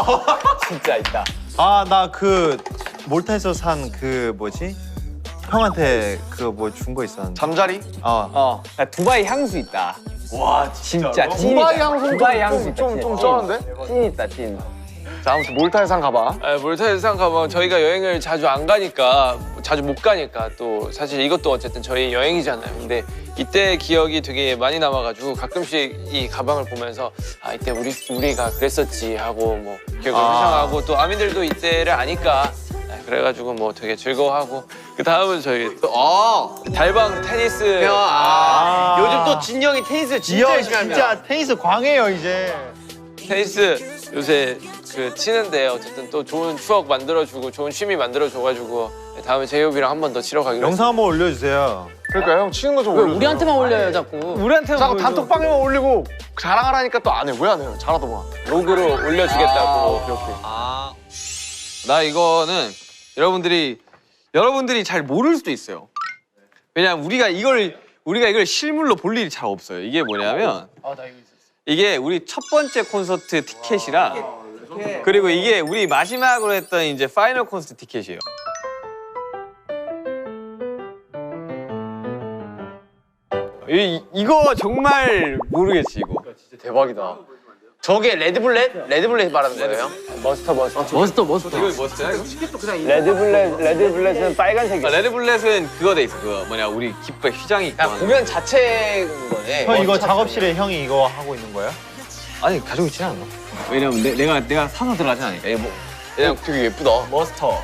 진짜 있다. 아 나 그 몰타에서 산 그 뭐지? 형한테 그 뭐 준 거 있었는데. 잠자리? 나 두바이 향수 있다. 와 진짜 찐 두바이 있다. 향수 두바이 향수 있다. 좀 쩌는데? 찐 있다 찐. 자 아무튼 몰타에 산 가방. 몰타에서 산 가방 저희가 여행을 자주 안 가니까 자주 못 가니까 또 사실 이것도 어쨌든 저희 여행이잖아요. 근데 이때 기억이 되게 많이 남아가지고 가끔씩 이 가방을 보면서 아 이때 우리가 그랬었지 하고 뭐 기억을 회상하고 또 아미들도 이때를 아니까 그래가지고 뭐 되게 즐거워하고 그 다음은 저희 또 달방 테니스 요즘 또 진영이 테니스를 진짜 열심히 합니다. 진짜 테니스 광해요 이제. 테니스 요새 그 치는데 어쨌든 또 좋은 추억 만들어주고 좋은 취미 만들어줘가지고 다음에 제이홉이랑 한 번 더 치러 가기로 영상 한번 올려주세요. 그러니까 형 치는 거 좀 왜 올려. 우리한테만 올려요 자꾸. 우리한테 자꾸 단톡방에만 올리고 자랑하라니까 또 안 해. 왜 안 해요? 잘하더만. 로그로 올려주겠다고. 나 이거는 여러분들이 잘 모를 수도 있어요. 왜냐면 우리가 이걸 실물로 볼 일이 잘 없어요. 이게 뭐냐면 이게 우리 첫 번째 콘서트 티켓이랑 그리고 이게 우리 마지막으로 했던 이제 파이널 콘서트 티켓이에요. 이거 정말 모르겠지 이거. 대박이다. 저게 레드블렛 말하는 거예요? 머스터. 머스터. 이거 멋있어요? 이거? 레드블렛은 빨간색이야. 레드블렛은 그거 돼 있어. 그거 뭐냐 우리 깃발 휘장이 있고. 야, 공연 자체인 거네. 형 이거 작업실에 형이 이거 하고 있는 거야? 아니 가지고 있지 않아. 왜냐면 내가 사서 들어가진 않으니까. 그냥 되게 예쁘다. 머스터.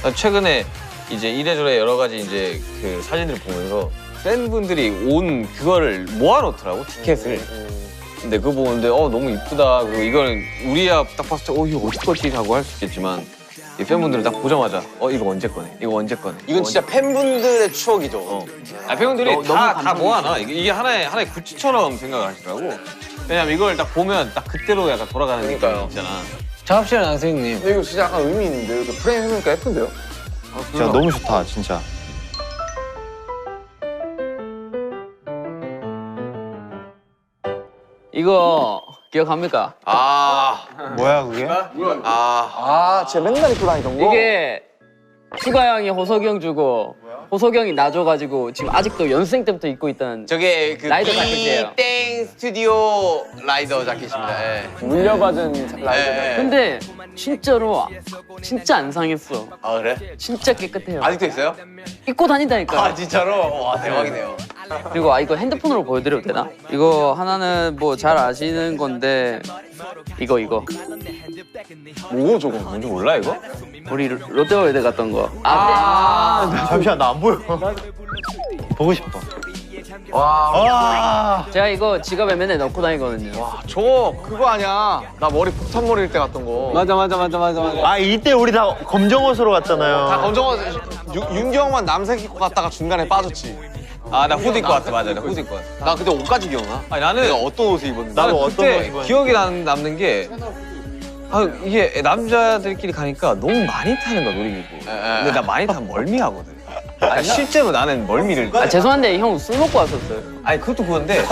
나 최근에 이제 이래저래 여러 가지 이제 그 사진들을 보면서 팬분들이 온 그거를 모아놓더라고 티켓을. 근데 그거 보는데 너무 이쁘다. 그리고 이거는 우리야 딱 봤을 때 이거 어디 거지 하고 할 수 있겠지만 이 팬분들은 딱 보자마자 이거 언제 거네. 이거 언제 거네. 이건 진짜 팬분들의 추억이죠. 팬분들이 다 모아놔. 이게 하나의 굿즈처럼 생각을 하시더라고. 왜냐면 이걸 딱 보면 딱 그때로 약간 돌아가는 느낌이 있잖아. 작업실에 선생님. 근데 이거 진짜 약간 의미 있는데 이렇게 프레임 해놓으니까 예쁜데요? 진짜 너무 좋다 진짜. 이거 기억합니까? 뭐야 그게? 진짜 맨날 입고 다니던 거. 이게 슈가 형이 호석이 형 주고 호석이 형이 나 줘가지고 지금 아직도 연습생 때부터 입고 있던 저게 그 라이더 자켓이에요. 땡 스튜디오 라이더 자켓입니다. 예. 물려받은 라이더. 예. 근데 진짜로 진짜 안 상했어. 아 그래? 진짜 깨끗해요. 아직도 있어요? 입고 다닌다니까요. 아 진짜로? 와 대박이네요. 그리고 이거 핸드폰으로 보여드려도 되나? 이거 하나는 뭐 잘 아시는 건데 이거 뭐고 저거 뭔지 몰라 이거? 우리 롯데월드 갔던 거. 잠시만 나 안 보여. 보고 싶어. 와. 제가 이거 지갑에 맨날 넣고 다니거든요. 저거 그거 아니야. 나 머리 폭탄 머리일 때 갔던 거. 맞아. 아 이때 우리 다 검정 옷으로 갔잖아요. 다 검정옷 윤기 형만 남색 입고 갔다가 중간에 빠졌지. 나 후드 입고 왔어. 맞아. 나 후드 입고 왔어. 나 그때 옷까지 기억나? 아니 나는 내가 어떤 옷을 입었는지. 나도 어떤 그때 옷 입었는지. 기억이 남는 게 이게 남자들끼리 가니까 너무 많이 타는 거야 놀이기구. 근데 나 많이 타면 멀미하거든. 아니, 실제로 나는 멀미를. 죄송한데 형 술 먹고 왔었어요. 아니 그것도 그건데.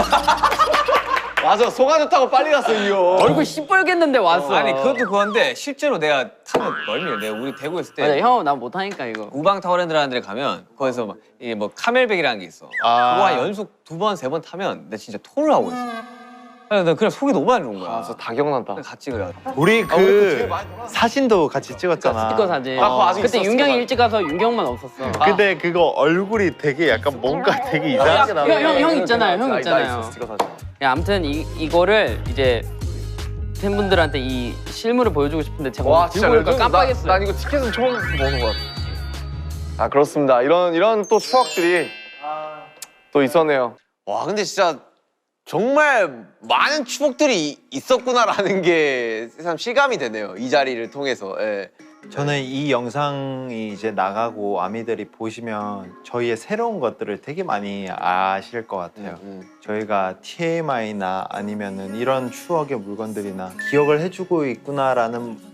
맞아, 소가 좋다고 빨리 갔어 이 형. 얼굴 시뻘겠는데 왔어. 아니 그것도 그건데 실제로 내가 타는 멀미를 내가 우리 대구 있을 때. 맞아, 형 나 못하니까 이거. 우방 타워랜드라는 데를 가면 거기서 막 이게 뭐 카멜백이라는 게 있어. 그거 한 연속 2번, 3번 타면 내 진짜 토를 하고 있어. 그래서 나 그냥 속이 너무 많이 좋은 거야. 다 기억난다. 같이 그래. 우리 그 사진도 같이 찍었잖아. 스티커 사진. 아직 그때 있어, 윤경이 스티커. 일찍 가서 윤경만 없었어. 근데 그거 얼굴이 되게 약간 뭔가 되게 이상하게 나와. 형 있잖아요. 형 있잖아요. 스티커 사진. 야, 아무튼 이거를 이제 팬분들한테 이 실물을 보여주고 싶은데 제가 와 오늘 진짜 들고 올까 레전드. 깜빡했어요. 난 이거 티켓은 처음 보는 것 같아. 아 그렇습니다. 이런 또 추억들이 또 있었네요. 와 근데 진짜 정말 많은 추억들이 있었구나라는 게 참 실감이 되네요. 이 자리를 통해서. 예. 저는 이 영상이 이제 나가고 아미들이 보시면 저희의 새로운 것들을 되게 많이 아실 것 같아요. 저희가 TMI나 아니면은 이런 추억의 물건들이나 기억을 해주고 있구나라는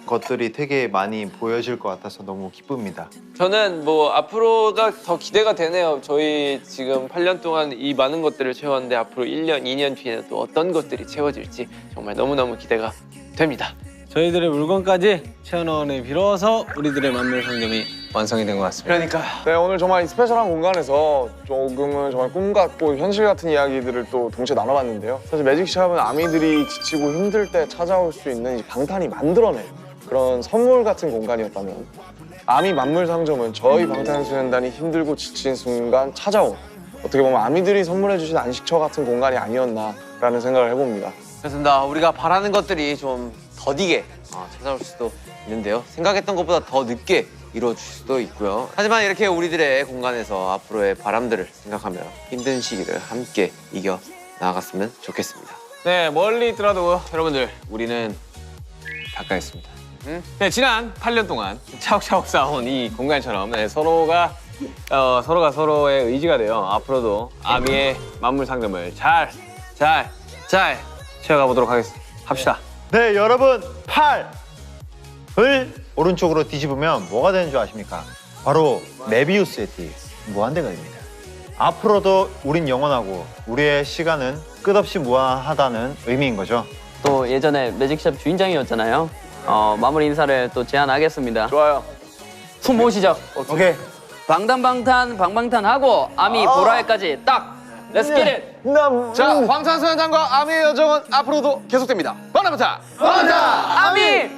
것들이 되게 많이 보여질 것 같아서 너무 기쁩니다. 저는 뭐 앞으로가 더 기대가 되네요. 저희 지금 8년 동안 이 많은 것들을 채웠는데 앞으로 1년, 2년 뒤에는 또 어떤 것들이 채워질지 정말 너무너무 기대가 됩니다. 저희들의 물건까지 채워넣으니 비로소 우리들의 만물 상점이 완성이 된 것 같습니다. 그러니까 네 오늘 정말 이 스페셜한 공간에서 조금은 정말 꿈 같고 현실 같은 이야기들을 또 동시에 나눠봤는데요. 사실 매직샵은 아미들이 지치고 힘들 때 찾아올 수 있는 이 방탄이 만들어낸 그런 선물 같은 공간이었다면 아미 만물 상점은 저희 방탄소년단이 힘들고 지친 순간 찾아온 어떻게 보면 아미들이 선물해주신 안식처 같은 공간이 아니었나라는 생각을 해봅니다. 그렇습니다. 우리가 바라는 것들이 좀 더디게 찾아올 수도 있는데요. 생각했던 것보다 더 늦게 이루어질 수도 있고요. 하지만 이렇게 우리들의 공간에서 앞으로의 바람들을 생각하며 힘든 시기를 함께 이겨 나아갔으면 좋겠습니다. 네, 멀리 있더라도 여러분들 우리는 가까이 있습니다. 네, 지난 8년 동안 차곡차곡 쌓아온 이 공간처럼 서로가 서로의 의지가 되어 앞으로도 아미의 만물 상점을 잘 채워가 보도록 합시다. 네 여러분 팔을 오른쪽으로 뒤집으면 뭐가 되는 줄 아십니까? 바로 메비우스의 띠 무한대가 됩니다. 앞으로도 우린 영원하고 우리의 시간은 끝없이 무한하다는 의미인 거죠. 또 예전에 매직샵 주인장이었잖아요. 마무리 인사를 또 제안하겠습니다. 좋아요. 손 모으시죠. 오케이. 방탄하고 아미 보라에까지 딱 Let's get it! 자 방탄소년단과 아미의 여정은 앞으로도 계속됩니다. 방탄! 아미